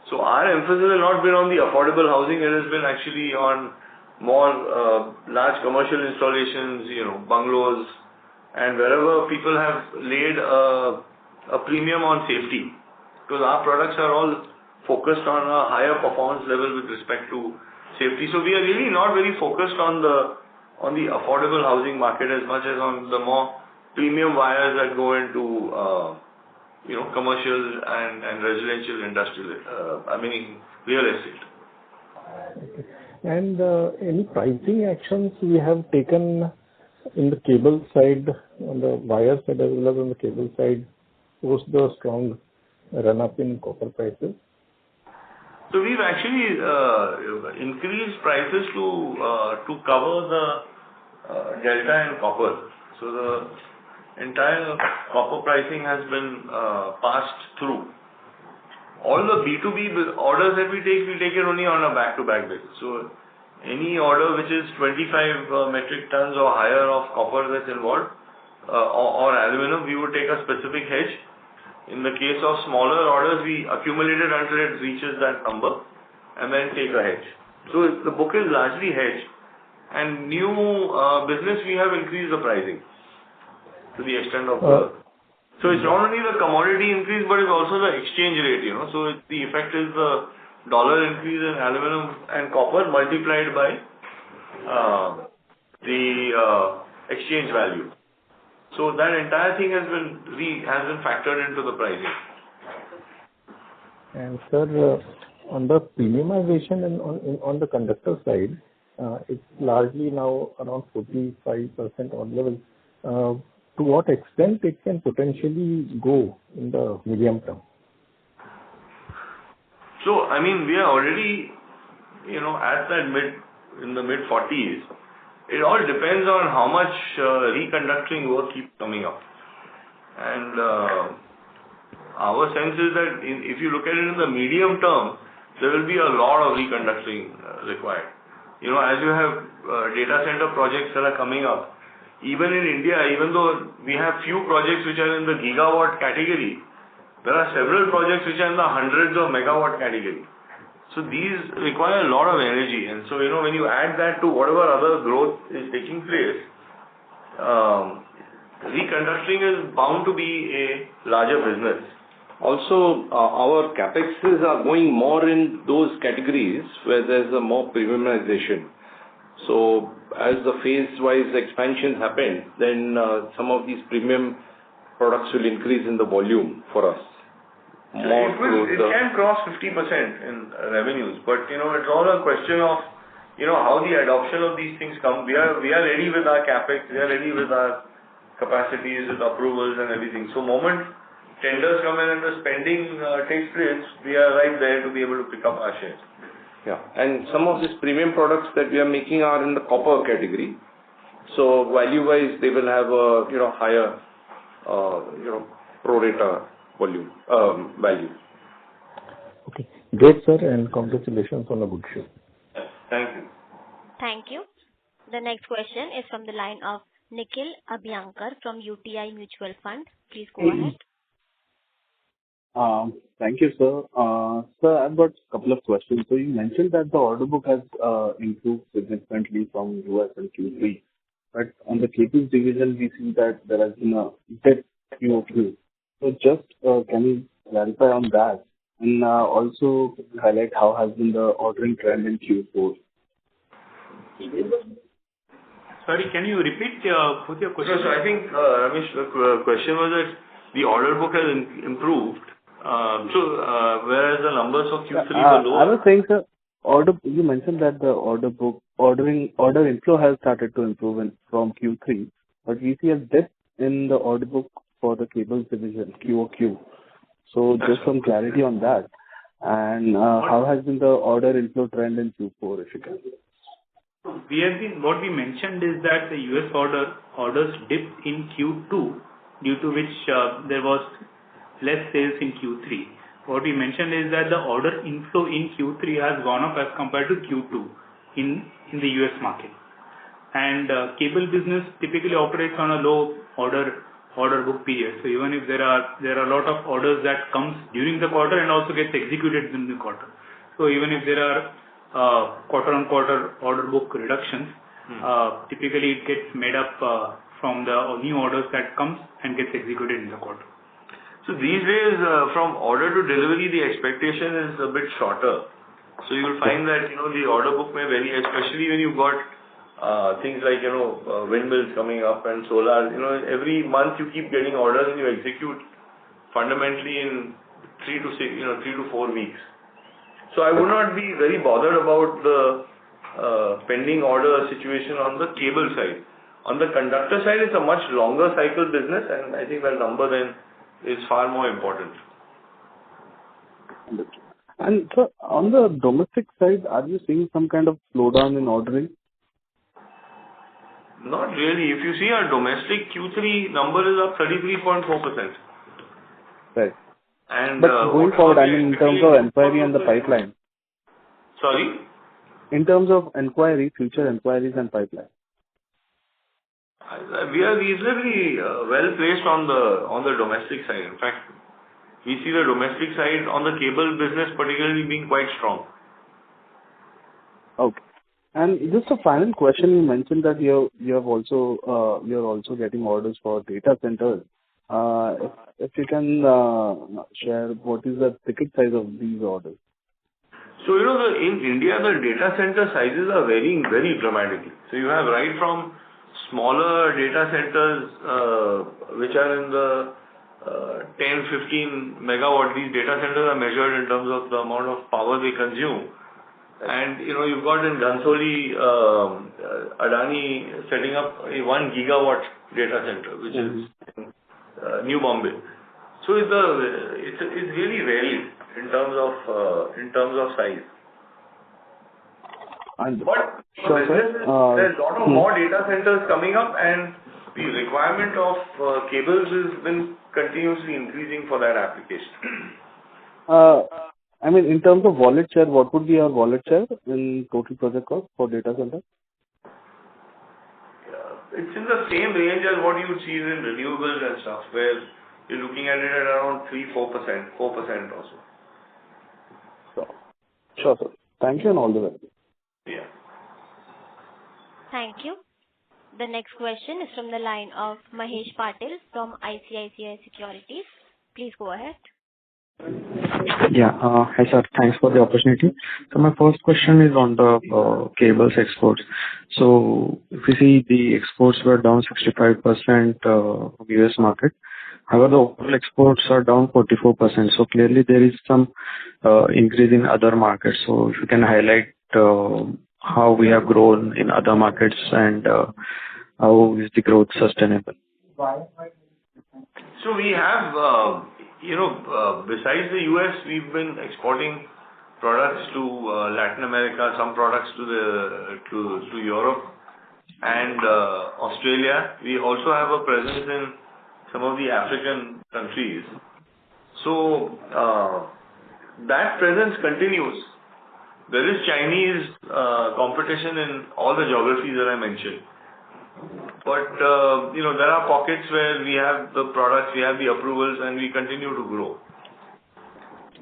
[SPEAKER 3] So our emphasis has not been on the affordable housing. It has been actually on more large commercial installations, bungalows, and wherever people have laid a premium on safety. Because our products are all focused on a higher performance level with respect to safety. So we are really not very focused on the affordable housing market as much as on the more premium wires that go into commercial and residential industrial, real estate.
[SPEAKER 10] Okay. And any pricing actions we have taken in the cable side, on the wire side as well as on the cable side, post the strong run-up in copper prices?
[SPEAKER 3] So we've actually increased prices to cover the delta in copper. So the entire copper pricing has been passed through. All the B2B orders that we take it only on a back-to-back basis. So any order which is 25 metric tons or higher of copper that's involved, or aluminum, we would take a specific hedge. In the case of smaller orders, we accumulate it until it reaches that number and then take a hedge. So the book is largely hedged, and new business we have increased the pricing to the extent of so it's not only the commodity increase, but it's also the exchange rate, So the effect is the dollar increase in aluminum and copper multiplied by the exchange value. So that entire thing has been factored into the pricing.
[SPEAKER 10] And sir, on the premiumization and on the conductor side, it's largely now around 45% on level. To what extent it can potentially go in the medium term?
[SPEAKER 3] So, we are already, at that in the mid-40s. It all depends on how much reconductoring work keeps coming up. And our sense is that if you look at it in the medium term, there will be a lot of reconductoring required. As you have data center projects that are coming up, even in India, even though we have few projects which are in the gigawatt category, there are several projects which are in the hundreds of megawatt category. So these require a lot of energy. And so, when you add that to whatever other growth is taking place, reconductoring is bound to be a larger business.
[SPEAKER 6] Also, our capexes are going more in those categories where there's a more premiumization. So as the phase-wise expansions happen, then some of these premium products will increase in the volume for us.
[SPEAKER 3] It can cross 50% in revenues, but it's all a question of how the adoption of these things come. We are ready with our capex, we are ready with our capacities, with approvals and everything. So moment tenders come in and the spending takes place, we are right there to be able to pick up our shares.
[SPEAKER 6] Yeah. And some of these premium products that we are making are in the copper category. So value-wise, they will have a, higher, pro rata volume, value.
[SPEAKER 10] Okay. Great, sir, and congratulations on a good show.
[SPEAKER 6] Thank you.
[SPEAKER 1] Thank you. The next question is from the line of Nikhil Abhyankar from UTI Mutual Fund. Please go ahead.
[SPEAKER 11] Thank you, sir. Sir, I've got a couple of questions. So you mentioned that the order book has improved significantly from US and Q3. But on the cables division, we see that there has been a dip QOQ. So just can you clarify on that? And also highlight how has been the ordering trend in Q4?
[SPEAKER 5] Sorry, can you repeat both your questions?
[SPEAKER 3] So I think, Ramesh, the question was that the order book has improved. Whereas the numbers for Q3 were lower.
[SPEAKER 11] I was saying, sir, you mentioned that the order inflow has started to improve from Q3, but we see a dip in the order book for the cables division, QOQ. So just some clarity on that. And how has been the order inflow trend in Q4, if you can?
[SPEAKER 5] What we mentioned is that the US orders dipped in Q2, due to which there was less sales in Q3. What we mentioned is that the order inflow in Q3 has gone up as compared to Q2 in the US market. And cable business typically operates on a low order book period. So even if there are a lot of orders that comes during the quarter and also gets executed in the quarter. So even if there are quarter-on-quarter order book reductions, typically it gets made up from the new orders that comes and gets executed in the quarter.
[SPEAKER 3] So these days, from order to delivery, the expectation is a bit shorter. So you'll find that, the order book may vary, especially when you've got things like, windmills coming up and solar. Every month you keep getting orders and you execute fundamentally in 3 to 4 weeks. So I would not be very bothered about the pending order situation on the cable side. On the conductor side, it's a much longer cycle business, and I think that number then is far more important.
[SPEAKER 11] And so on the domestic side, are you seeing some kind of slowdown in ordering?
[SPEAKER 3] Not really. If you see our domestic Q3 number is up 33.4%.
[SPEAKER 11] Right.
[SPEAKER 3] And
[SPEAKER 11] but going forward, in terms of inquiry and the pipeline.
[SPEAKER 3] Sorry?
[SPEAKER 11] In terms of inquiry, future inquiries and pipeline.
[SPEAKER 3] We are reasonably well placed on the domestic side. In fact, we see the domestic side on the cable business particularly being quite strong.
[SPEAKER 11] Okay. And just a final question, you mentioned that you're also getting orders for data centers. If you can share what is the ticket size of these orders?
[SPEAKER 3] So in India the data center sizes are varying very dramatically. So you have right from smaller data centers which are in the 10-15 megawatt. These data centers are measured in terms of the amount of power they consume. And you've got in Ghansoli, Adani setting up a 1 gigawatt data center, which is in New Bombay. So it's really varied in terms of size. But there's a lot of more data centers coming up, and the requirement of cables has been continuously increasing for that application.
[SPEAKER 11] In terms of wallet share, what would be your wallet share in total project cost for data center?
[SPEAKER 3] It's in the same range as what you would see in renewables and stuff, where you're looking at it at around 3-4%, 4% or so.
[SPEAKER 11] Sure, sir. Thank you and all the best.
[SPEAKER 3] Yeah.
[SPEAKER 1] Thank you. The next question is from the line of Mahesh Patil from ICICI Securities. Please go ahead.
[SPEAKER 12] Yeah. Hi, sir. Thanks for the opportunity. So my first question is on the cables exports. So if you see the exports were down 65% of US market. However, the overall exports are down 44%. So clearly there is some increase in other markets. So if you can highlight how we have grown in other markets and how is the growth sustainable?
[SPEAKER 3] So we have, besides the US, we've been exporting products to Latin America, some products to Europe and Australia. We also have a presence in some of the African countries. So that presence continues. There is Chinese competition in all the geographies that I mentioned. But there are pockets where we have the products, we have the approvals, and we continue to grow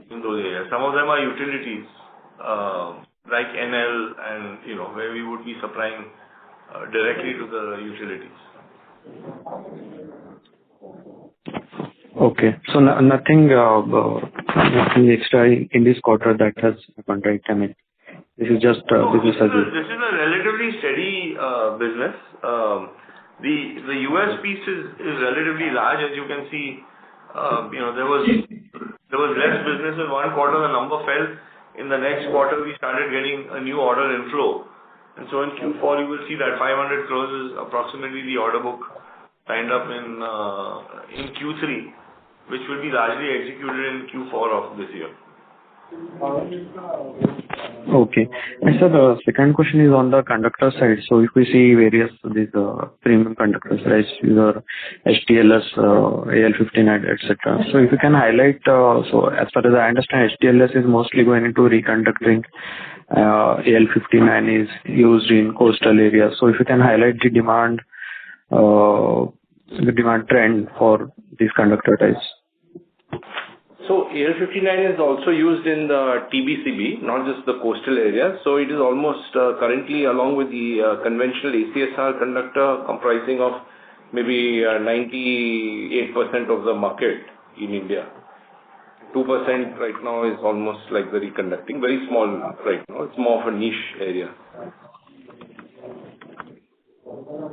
[SPEAKER 3] in those areas. Some of them are utilities, like NL, and where we would be supplying directly to the utilities.
[SPEAKER 12] Okay. So nothing extra in this quarter that has happened, right? I mean, this is just business as usual.
[SPEAKER 3] This is a relatively steady business. The US piece is relatively large, as you can see. There was less business in one quarter. The number fell. In the next quarter, we started getting a new order inflow, and so in Q4 you will see that 500 crores is approximately the order book lined up in Q3, which will be largely executed in Q4 of this year.
[SPEAKER 12] Okay. And sir, the second question is on the conductor side. So if we see various these premium conductors, right, either HTLS, AL59, etc. So if you can highlight, so as far as I understand, HTLS is mostly going into reconducting. AL59 is used in coastal areas. So if you can highlight the demand trend for these conductor types.
[SPEAKER 6] So AL59 is also used in the TBCB, not just the coastal areas. So it is almost currently, along with the conventional ACSR conductor, comprising of maybe 98% of the market in India. 2% right now is almost like the reconducting, very small right now. It's more of a niche area.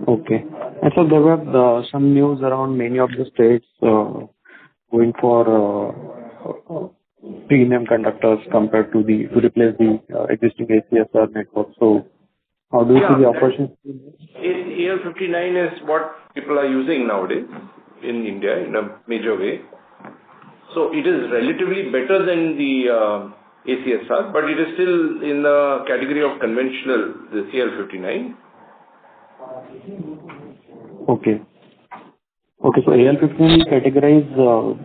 [SPEAKER 12] Okay. And so there were some news around many of the states going for premium conductors compared to replace the existing ACSR network. So how do you see the opportunity?
[SPEAKER 6] AL59 is what people are using nowadays in India in a major way. So it is relatively better than the ACSR, but it is still in the category of conventional, the AL59.
[SPEAKER 12] Okay. Okay, so AL59 is categorized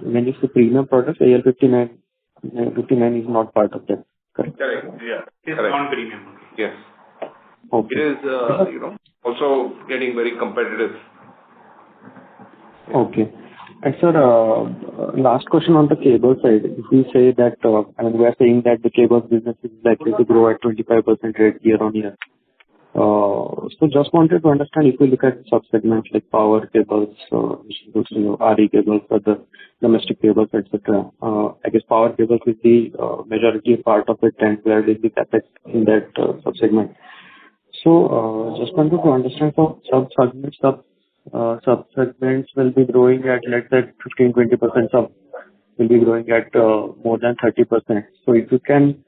[SPEAKER 12] when it's a premium product. AL59 is not part of that, correct?
[SPEAKER 6] Correct. Yeah.
[SPEAKER 5] It's non-premium.
[SPEAKER 6] Yes.
[SPEAKER 12] Okay.
[SPEAKER 6] It is also getting very competitive.
[SPEAKER 12] Okay. And sir, last question on the cable side. If we say that, we are saying that the cable business is likely to grow at 25% rate year on year. So just wanted to understand if we look at sub-segments like power cables, which includes, RE cables, other domestic cables, etc. I guess power cables is the majority part of it, and where is the capex in that sub-segment. So just wanted to understand for sub-segments will be growing at, let's say, 15-20%, sub will be growing at more than 30%. So if you can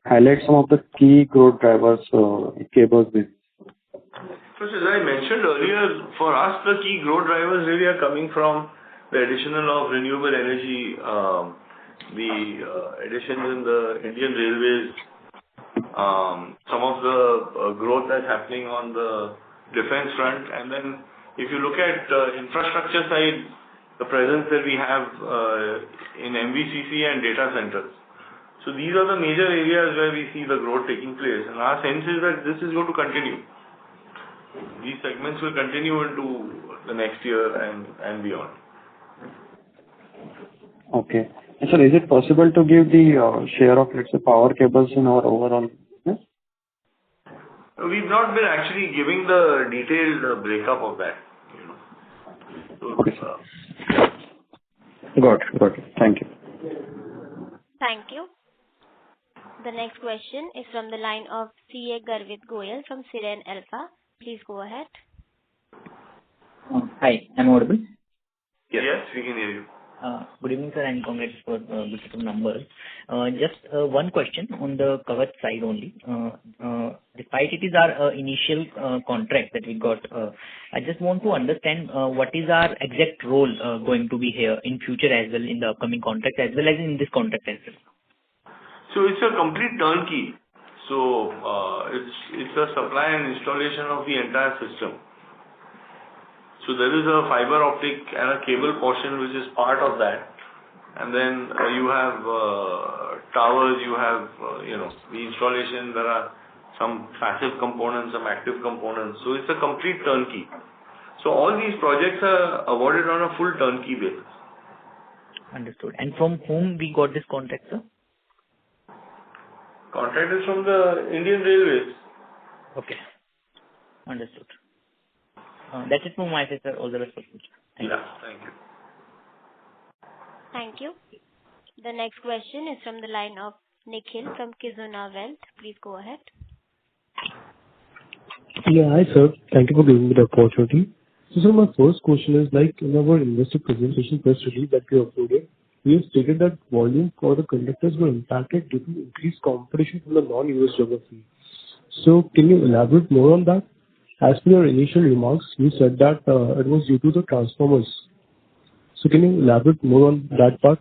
[SPEAKER 12] highlight some of the key growth drivers in cables business.
[SPEAKER 3] So as I mentioned earlier, for us the key growth drivers really are coming from the addition of renewable energy, the additions in the Indian Railways, some of the growth that's happening on the defense front, and then if you look at infrastructure side, the presence that we have in MVCC and data centers. So these are the major areas where we see the growth taking place, and our sense is that this is going to continue. These segments will continue into the next year and beyond.
[SPEAKER 12] Okay. And sir, is it possible to give the share of, let's say, power cables in our overall business?
[SPEAKER 3] We've not been actually giving the detailed breakup of that.
[SPEAKER 12] Okay, sir. Got it. Thank you.
[SPEAKER 1] Thank you. The next question is from the line of CA Garvit Goyal from Siren Alpha. Please go ahead.
[SPEAKER 13] Hi, am I audible?
[SPEAKER 3] Yes, we can hear you.
[SPEAKER 13] Good evening, sir, and congrats for good set of numbers. Just one question on the Kavach side only. Despite it is our initial contract that we got, I just want to understand what is our exact role going to be here in future as well in the upcoming contract as well as in this contract as well.
[SPEAKER 3] So it's a complete turnkey. So it's a supply and installation of the entire system. So there is a fiber optic and a cable portion which is part of that. And then you have towers, you have the installation, there are some passive components, some active components. So it's a complete turnkey. So all these projects are awarded on a full turnkey basis.
[SPEAKER 13] Understood. And from whom we got this contract, sir?
[SPEAKER 3] Contract is from the Indian Railways.
[SPEAKER 13] Okay. Understood. That's it from my side, sir. All the best for future. Thank you.
[SPEAKER 3] Thank you.
[SPEAKER 1] Thank you. The next question is from the line of Nikhil from Kizuna Wealth. Please go ahead.
[SPEAKER 14] Yeah, hi sir. Thank you for giving me the opportunity. So sir, my first question is in our investor presentation press release that we uploaded, we have stated that volume for the conductors were impacted due to increased competition from the non-US geography. So can you elaborate more on that? As per your initial remarks, you said that it was due to the transformers. So can you elaborate more on that part?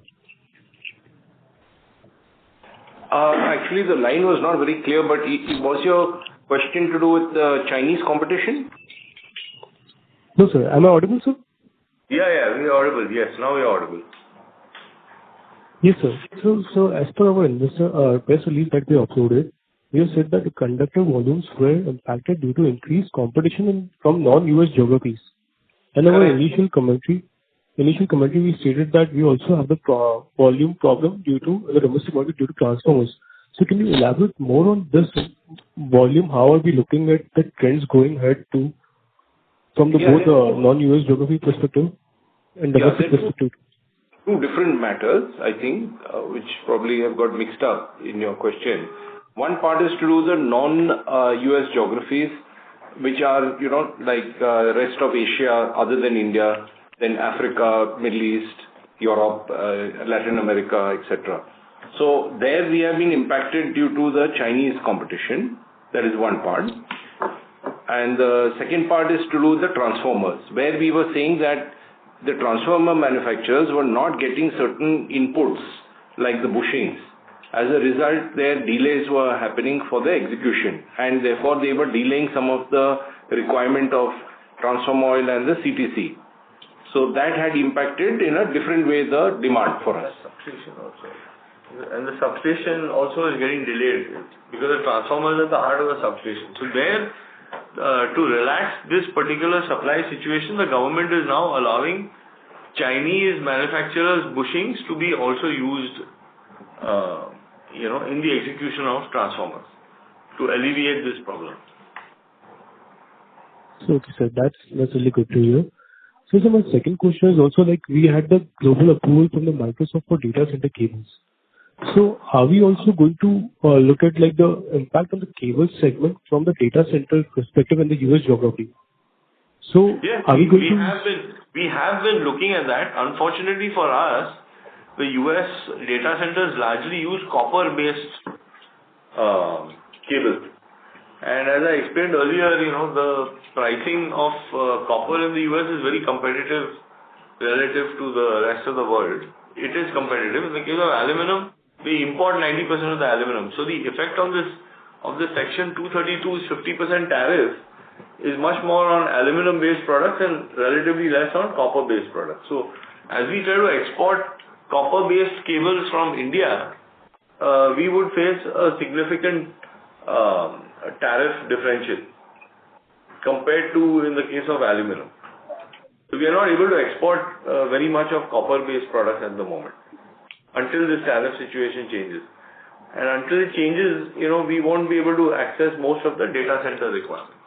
[SPEAKER 6] Actually, the line was not very clear, but was your question to do with the Chinese competition?
[SPEAKER 14] No, sir. Am I audible, sir?
[SPEAKER 3] Yeah, we are audible. Yes, now we are audible.
[SPEAKER 14] Yes, sir. So as per our investor press release that we uploaded, we have said that the conductor volumes were impacted due to increased competition from non-US geographies. And our initial commentary, we stated that we also have the volume problem due to the domestic market due to transformers. So can you elaborate more on this volume? How are we looking at the trends going ahead from both non-US geography perspective and domestic perspective?
[SPEAKER 6] Two different matters, I think, which probably have got mixed up in your question. One part is to do the non-US geographies, which are, like rest of Asia other than India, then Africa, Middle East, Europe, Latin America, etc. So there we have been impacted due to the Chinese competition. That is one part. And the second part is to do the transformers, where we were saying that the transformer manufacturers were not getting certain inputs like the bushings. As a result, their delays were happening for the execution, and therefore they were delaying some of the requirement of transformer oil and the CTC. So that had impacted in a different way the demand for us.
[SPEAKER 3] Substation also. And the substation also is getting delayed because the transformers are the heart of the substation. So there, to relax this particular supply situation, the government is now allowing Chinese manufacturers' bushings to be also used, in the execution of transformers to alleviate this problem.
[SPEAKER 14] So, okay, sir, that's really good to hear. So, sir, my second question is also we had the global approval from the Microsoft for data center cables. So, are we also going to look at the impact on the cable segment from the data center perspective in the US geography? So,
[SPEAKER 3] yes,
[SPEAKER 14] are we
[SPEAKER 3] have been looking at that. Unfortunately for us, the US data centers largely use copper-based cables. And as I explained earlier, the pricing of copper in the US is very competitive relative to the rest of the world. It is competitive. In the case of aluminum, we import 90% of the aluminum. So the effect on this of the Section 232's 50% tariff is much more on aluminum-based products and relatively less on copper-based products. So as we try to export copper-based cables from India, we would face a significant tariff differential compared to in the case of aluminum. So we are not able to export very much of copper-based products at the moment until this tariff situation changes. And until it changes, we won't be able to access most of the data center requirements.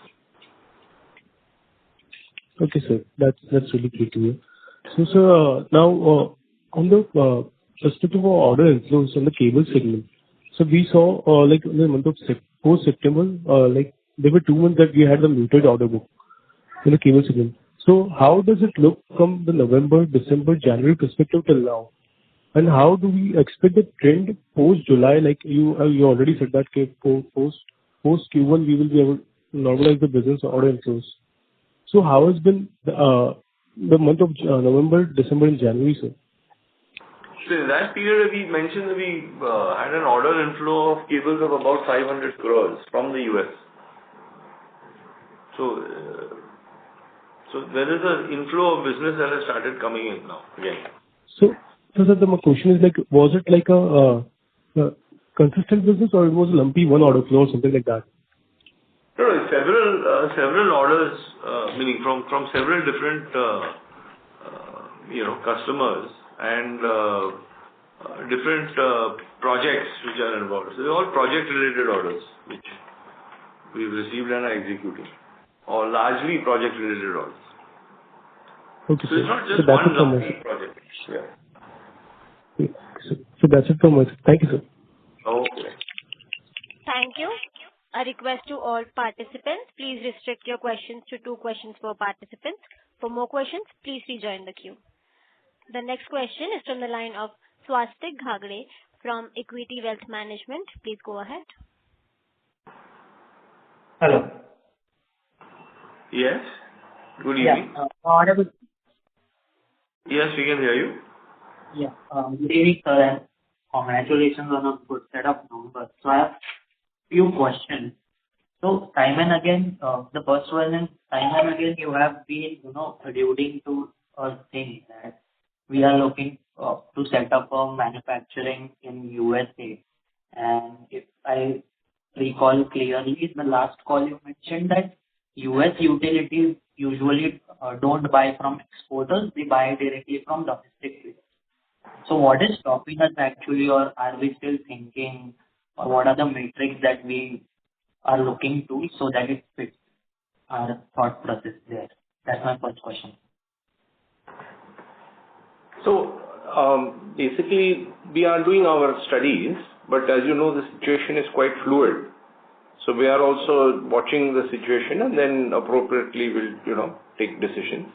[SPEAKER 14] Okay, sir. That's really great to hear. So, sir, now on the perspective of order inflows on the cable segment, so we saw in the month of post-September, there were 2 months that we had the muted order book in the cable segment. So how does it look from the November, December, January perspective till now? And how do we expect the trend post-July? Like you already said that post Q1 we will be able to normalize the business order inflows. So how has been the month of November, December and January, sir?
[SPEAKER 3] So in that period, we mentioned that we had an order inflow of cables of about 500 crores from the US. So there is an inflow of business that has started coming in now again.
[SPEAKER 14] So sir, my question is like, was it like a consistent business or it was a lumpy one order flow or something like that?
[SPEAKER 3] No, several orders, meaning from several different customers and different projects which are involved. So they're all project-related orders which we've received and are executing, or largely project-related orders.
[SPEAKER 14] Okay,
[SPEAKER 3] so it's not just one lumpy project. Yeah.
[SPEAKER 14] So that's it from us. Thank you, sir.
[SPEAKER 3] Okay.
[SPEAKER 1] Thank you. A request to all participants, please restrict your questions to 2 questions per participant. For more questions, please rejoin the queue. The next question is from the line of Swastik Ghagre from Equity Wealth Management. Please go ahead.
[SPEAKER 15] Hello.
[SPEAKER 3] Yes. Good evening.
[SPEAKER 15] Audible.
[SPEAKER 3] Yes, we can hear you.
[SPEAKER 15] Good evening, sir, and congratulations on a good set of numbers. So I have few questions. So time and again, the first one is, time and again you have been, alluding to a thing that we are looking to set up a manufacturing in USA. And if I recall clearly, in the last call you mentioned that US utilities usually don't buy from exporters, they buy directly from domestic players. So what is stopping us actually, or are we still thinking, or what are the metrics that we are looking to so that it fits our thought process there? That's my first question.
[SPEAKER 6] So basically, we are doing our studies, but as you know, the situation is quite fluid. So we are also watching the situation, and then appropriately we'll, take decisions.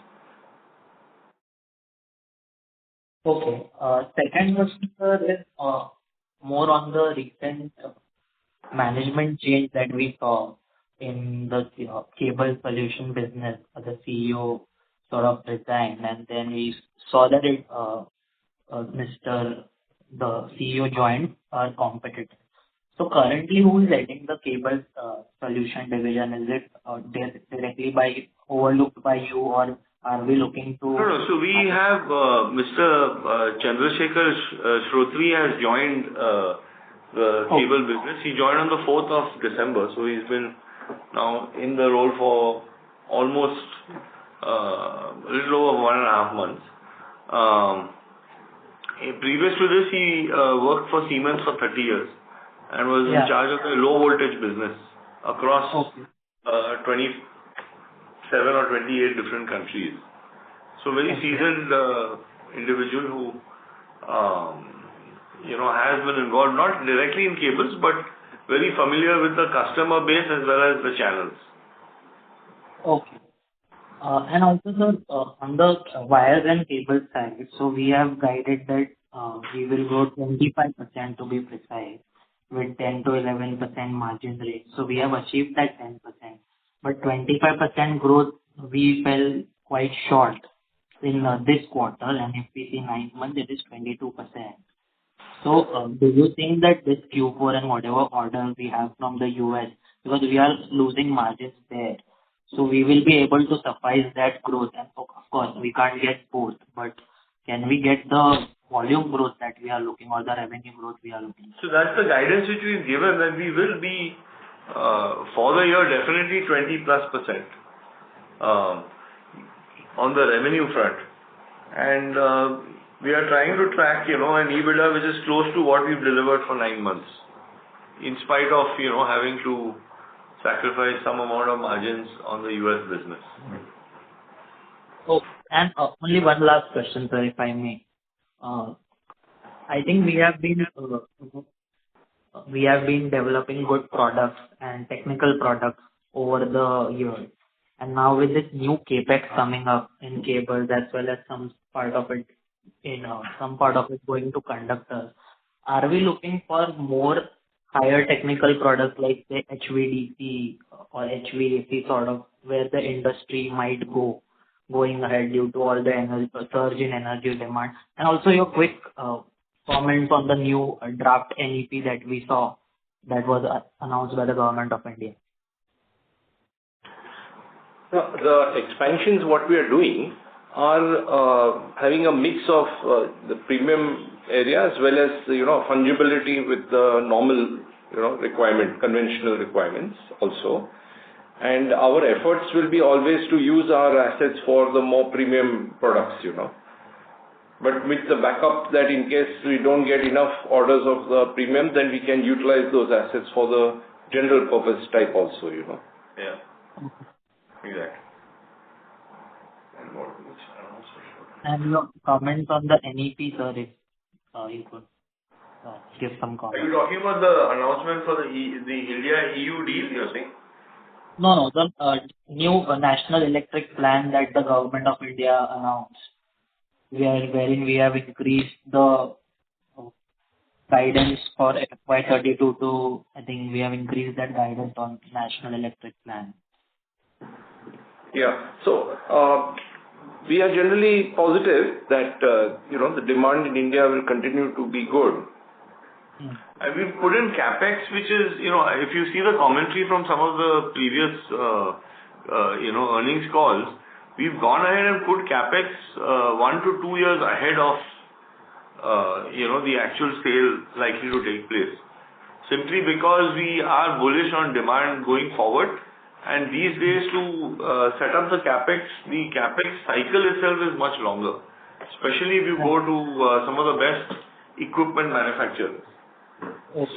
[SPEAKER 15] Okay. Second question, sir, is more on the recent management change that we saw in the cable solution business. The CEO sort of resigned, and then we saw that the CEO joined our competitor. So currently, who is heading the cable solution division? Is it directly overlooked by you, or are we looking to?
[SPEAKER 3] No. So we have Mr. Chandrasekhar Shrotri has joined the cable business. He joined on the 4th of December. So he's been now in the role for almost a little over 1.5 months. Previous to this, he worked for Siemens for 30 years and was in charge of the low voltage business across 27 or 28 different countries. So very seasoned individual who has been involved not directly in cables but very familiar with the customer base as well as the channels.
[SPEAKER 15] Okay. And also, sir, on the wires and cable side, so we have guided that we will grow 25% to be precise, with 10 to 11% margin rate. So we have achieved that 10%. But 25% growth, we fell quite short in this quarter, and if we see 9 months, it is 22%. So do you think that this Q4 and whatever order we have from the US, because we are losing margins there, so we will be able to suffice that growth? And of course, we can't get both, but can we get the volume growth that we are looking, or the revenue growth we are looking?
[SPEAKER 3] So that's the guidance which we've given, that we will be for the year definitely 20+% on the revenue front, and we are trying to track an EBITDA which is close to what we've delivered for 9 months, in spite of having to sacrifice some amount of margins on the US business.
[SPEAKER 15] Oh, and only one last question, sir, if I may. I think we have been developing good products and technical products over the years. And now with this new capex coming up in cables, as well as some part of it going to conductors, are we looking for more higher technical products like say HVDC or HVAC, sort of where the industry might going ahead due to all the surge in energy demand? And also your quick comments on the new draft NEP that we saw that was announced by the government of India?
[SPEAKER 6] The expansions what we are doing are having a mix of the premium area as well as fungibility with the normal conventional requirements also. And our efforts will be always to use our assets for the more premium products, But with the backup that in case we don't get enough orders of the premium, then we can utilize those assets for the general purpose type also,
[SPEAKER 3] Yeah. Exactly.
[SPEAKER 15] And your comments on the NEP, sir, if you could give some comments.
[SPEAKER 3] Are you talking about the announcement for the India-EU deal, you're saying?
[SPEAKER 15] No, the new National Electric Plan that the government of India announced, wherein we have increased the guidance for FY32 to, I think we have increased that guidance on National Electric Plan.
[SPEAKER 6] Yeah. So, we are generally positive that, the demand in India will continue to be good.
[SPEAKER 3] And we've put in capex, which is, if you see the commentary from some of the previous, earnings calls, we've gone ahead and put capex 1 to 2 years ahead of, the actual sale likely to take place. Simply because we are bullish on demand going forward. And these days to set up the capex cycle itself is much longer, especially if you go to some of the best equipment manufacturers.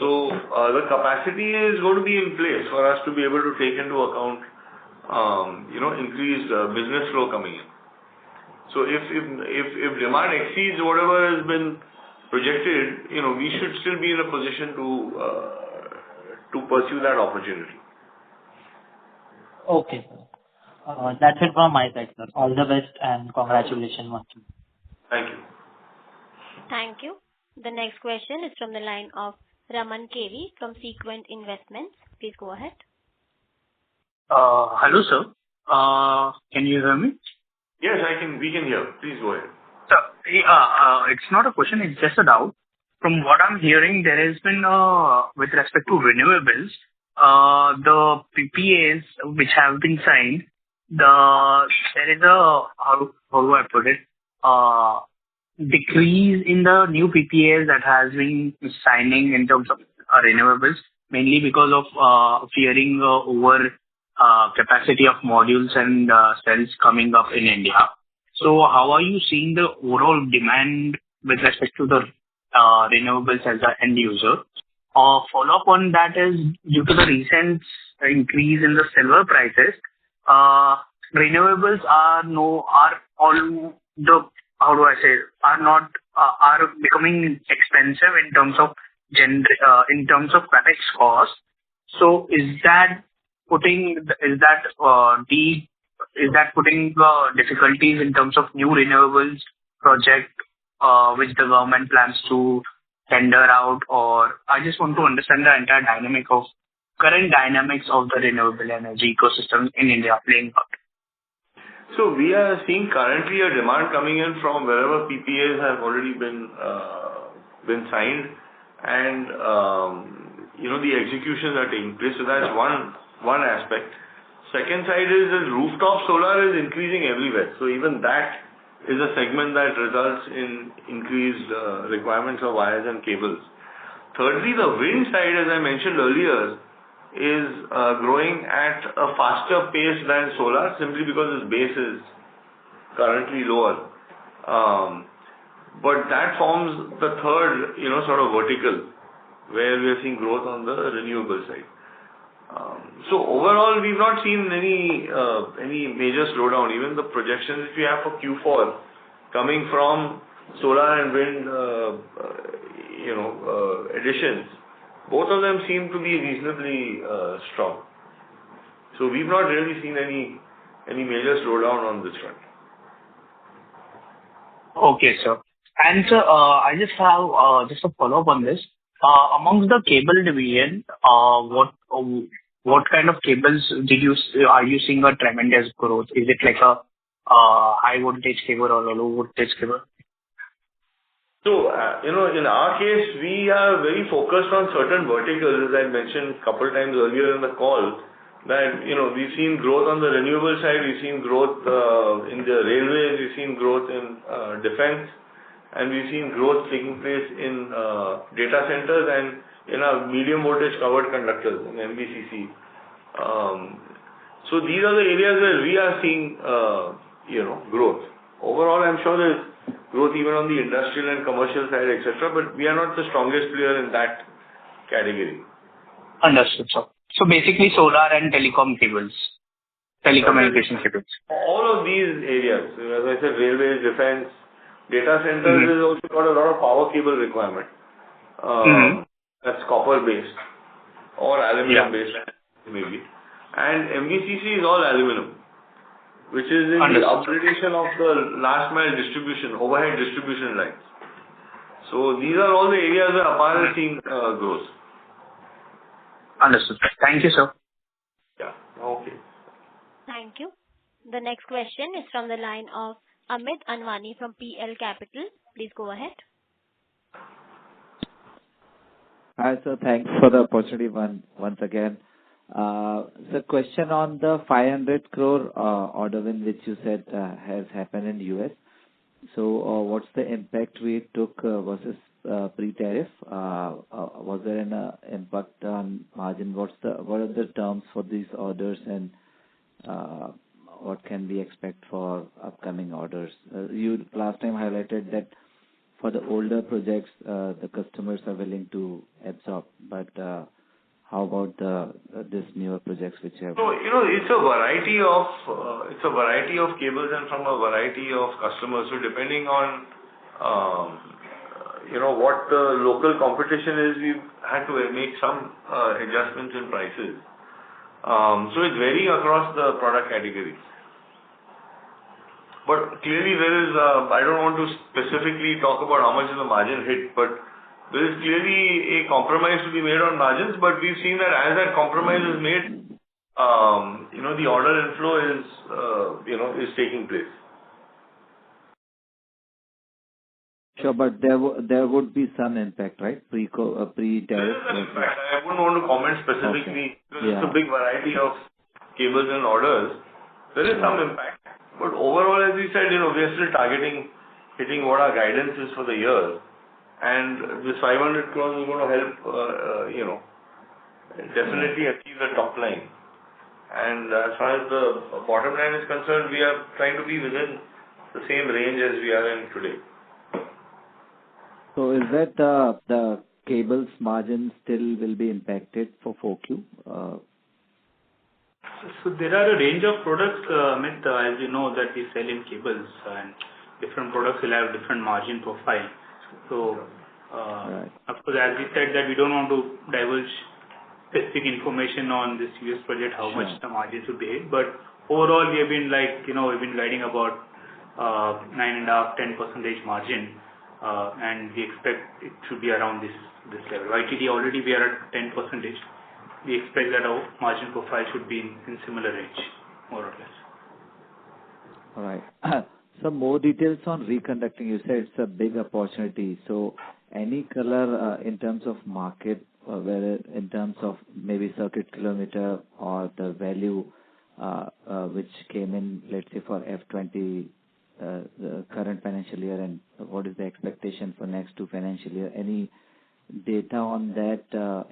[SPEAKER 3] So the capacity is going to be in place for us to be able to take into account, increased business flow coming in. So if demand exceeds whatever has been projected, we should still be in a position to pursue that opportunity.
[SPEAKER 15] Okay, sir. That's it from my side, sir. All the best and congratulations once again.
[SPEAKER 3] Thank you.
[SPEAKER 1] Thank you. The next question is from the line of Raman KV from Sequent Investments. Please go ahead.
[SPEAKER 16] Hello, sir. Can you hear me?
[SPEAKER 3] Yes, we can hear. Please go ahead.
[SPEAKER 16] Sir, it's not a question, it's just a doubt. From what I'm hearing, there has been, with respect to renewables, the PPAs which have been signed, there is a, how do I put it, decrease in the new PPAs that has been signing in terms of renewables, mainly because of fearing over capacity of modules and cells coming up in India. So how are you seeing the overall demand with respect to the renewables as an end user? Follow-up on that is, due to the recent increase in the silver prices, renewables are becoming expensive in terms of capex cost. So is that putting difficulties in terms of new renewables project which the government plans to tender out? Or I just want to understand the entire current dynamics of the renewable energy ecosystem in India playing out.
[SPEAKER 3] So we are seeing currently a demand coming in from wherever PPAs have already been signed, and the executions are taking place. So that's one aspect. Second side is that rooftop solar is increasing everywhere. So even that is a segment that results in increased requirements of wires and cables. Thirdly, the wind side, as I mentioned earlier, is growing at a faster pace than solar, simply because its base is currently lower. But that forms the third, sort of vertical where we are seeing growth on the renewable side. So overall, we've not seen any major slowdown. Even the projections which we have for Q4 coming from solar and wind, additions, both of them seem to be reasonably strong. So we've not really seen any major slowdown on this front.
[SPEAKER 16] Okay, sir. And sir, I just have just a follow-up on this. Amongst the cable division, what kind of cables are you seeing a tremendous growth? Is it like a high voltage cable or a low voltage cable?
[SPEAKER 3] So, in our case, we are very focused on certain verticals, as I mentioned a couple of times earlier in the call, that, we've seen growth on the renewable side, we've seen growth in the railways, we've seen growth in defense, and we've seen growth taking place in data centers and in our medium voltage covered conductors in MVCC. So these are the areas where we are seeing, growth. Overall, I'm sure there's growth even on the industrial and commercial side, etc., but we are not the strongest player in that category.
[SPEAKER 16] Understood, sir. So basically solar and telecom cables, telecommunication cables.
[SPEAKER 3] All of these areas, as I said, railways, defense, data centers has also got a lot of power cable requirement. That's copper based or aluminum based, maybe. And MVCC is all aluminum, which is in the upgradation of the last mile distribution, overhead distribution lines. So these are all the areas where Apar is seeing growth.
[SPEAKER 16] Understood. Thank you, sir.
[SPEAKER 3] Yeah. Okay.
[SPEAKER 1] Thank you. The next question is from the line of Amit Anwani from PL Capital. Please go ahead.
[SPEAKER 4] Hi, sir. Thanks for the opportunity once again. So question on the 500 crore order win, which you said has happened in US. So what's the impact we took versus pre-tariff? Was there an impact on margin? What are the terms for these orders, and what can we expect for upcoming orders? You last time highlighted that for the older projects, the customers are willing to absorb, but how about this newer projects which have?
[SPEAKER 3] So, it's a variety of cables and from a variety of customers. So depending on, what the local competition is, we've had to make some adjustments in prices. So it's varying across the product categories. But clearly there is, I don't want to specifically talk about how much is the margin hit, but there is clearly a compromise to be made on margins, but we've seen that as that compromise is made, the order inflow is taking place.
[SPEAKER 4] Sure, but there would be some impact, right? Pre-tariff.
[SPEAKER 3] There is an impact. I wouldn't want to comment specifically because it's a big variety of cables and orders. There is some impact, but overall, as we said, we are still targeting hitting what our guidance is for the year. And this 500 crores is going to help, definitely achieve the top line. And as far as the bottom line is concerned, we are trying to be within the same range as we are in today.
[SPEAKER 4] So is that the cables margin still will be impacted for 4Q?
[SPEAKER 5] So there are a range of products, Amit, as you know, that we sell in cables, and different products will have different margin profile. So, of course, as we said that we don't want to divulge specific information on this US project, how much the margins would be, but overall we have been we've been guiding about 9.5-10% margin, and we expect it should be around this level. YTD already we are at 10%. We expect that our margin profile should be in similar range, more or less.
[SPEAKER 4] All right. Some more details on reconducting. You said it's a big opportunity. So any color in terms of market, whether in terms of maybe circuit kilometer or the value which came in, let's say for F20, the current financial year, and what is the expectation for next 2 financial year? Any data on that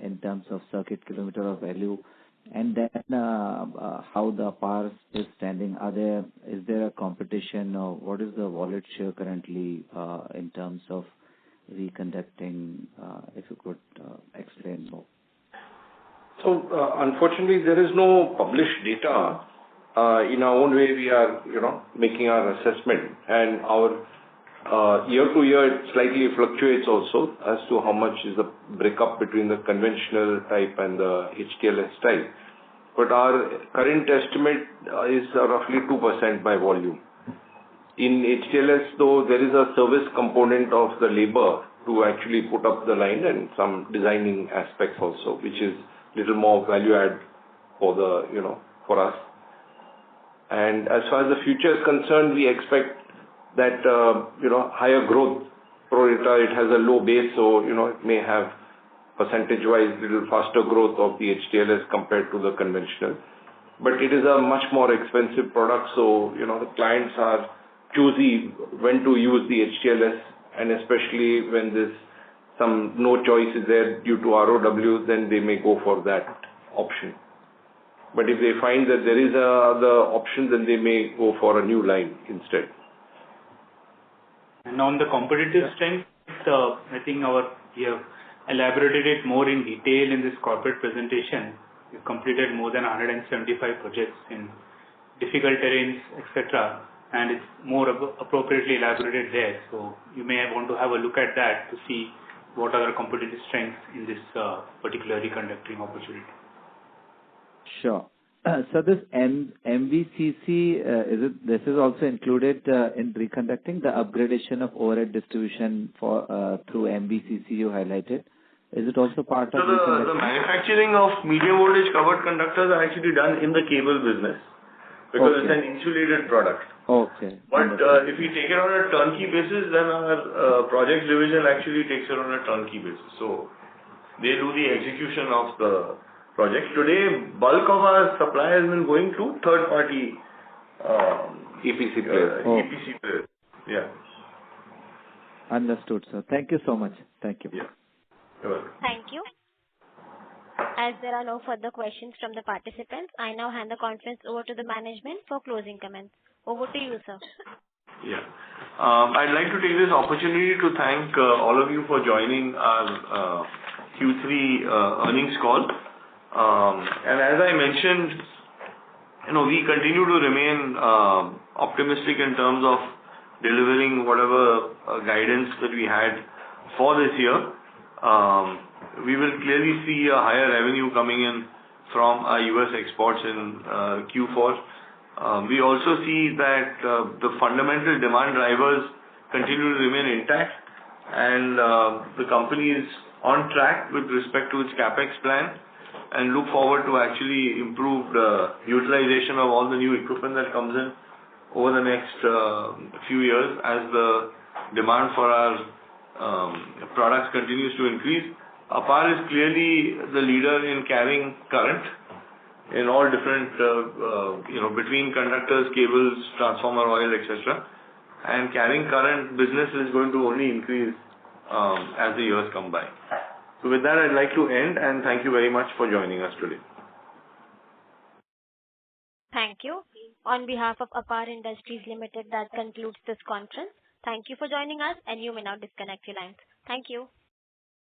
[SPEAKER 4] in terms of circuit kilometer or value? And then how the Apar is standing? Is there a competition, or what is the wallet share currently in terms of reconducting? If you could explain more.
[SPEAKER 6] So unfortunately, there is no published data. In our own way, we are making our assessment, and our year to year it slightly fluctuates also as to how much is the breakup between the conventional type and the HTLS type. But our current estimate is roughly 2% by volume. In HTLS, though, there is a service component of the labor to actually put up the line and some designing aspects also, which is little more value add for the for us. And as far as the future is concerned, we expect that higher growth pro rata, it has a low base, so, it may have percentage-wise little faster growth of the HTLS compared to the conventional. But it is a much more expensive product, so, the clients are choosy when to use the HTLS, and especially when there's no choice is there due to ROW, then they may go for that option. But if they find that there is other option, then they may go for a new line instead.
[SPEAKER 5] And on the competitive strength, I think we have elaborated it more in detail in this corporate presentation. We've completed more than 175 projects in difficult terrains, etc. And it's more appropriately elaborated there. So you may want to have a look at that to see what are the competitive strengths in this particular reconductoring opportunity.
[SPEAKER 4] Sure. So this MVCC, this is also included in reconducting the upgradation of overhead distribution through MVCC you highlighted. Is it also part of
[SPEAKER 3] the manufacturing of medium voltage covered conductors are actually done in the cable business because it's an insulated product.
[SPEAKER 4] Okay.
[SPEAKER 3] But if we take it on a turnkey basis, then our project division actually takes it on a turnkey basis. So they do the execution of the project. Today, bulk of our supply has been going to third-party
[SPEAKER 6] EPC players.
[SPEAKER 3] EPC players. Yeah.
[SPEAKER 4] Understood, sir. Thank you so much. Thank you.
[SPEAKER 3] Yeah. You're welcome.
[SPEAKER 1] Thank you. As there are no further questions from the participants, I now hand the conference over to the management for closing comments. Over to you, sir.
[SPEAKER 3] Yeah. I'd like to take this opportunity to thank all of you for joining our Q3 earnings call. And as I mentioned, we continue to remain optimistic in terms of delivering whatever guidance that we had for this year. We will clearly see a higher revenue coming in from our US exports in Q4. We also see that the fundamental demand drivers continue to remain intact, and the company is on track with respect to its capex plan, and look forward to actually improved utilization of all the new equipment that comes in over the next few years as the demand for our products continues to increase. Apar is clearly the leader in carrying current in all different, between conductors, cables, transformer oil, etc. And carrying current business is going to only increase as the years come by. So with that, I'd like to end, and thank you very much for joining us today.
[SPEAKER 1] Thank you. On behalf of Apar Industries Limited, that concludes this conference. Thank you for joining us, and you may now disconnect your lines. Thank you.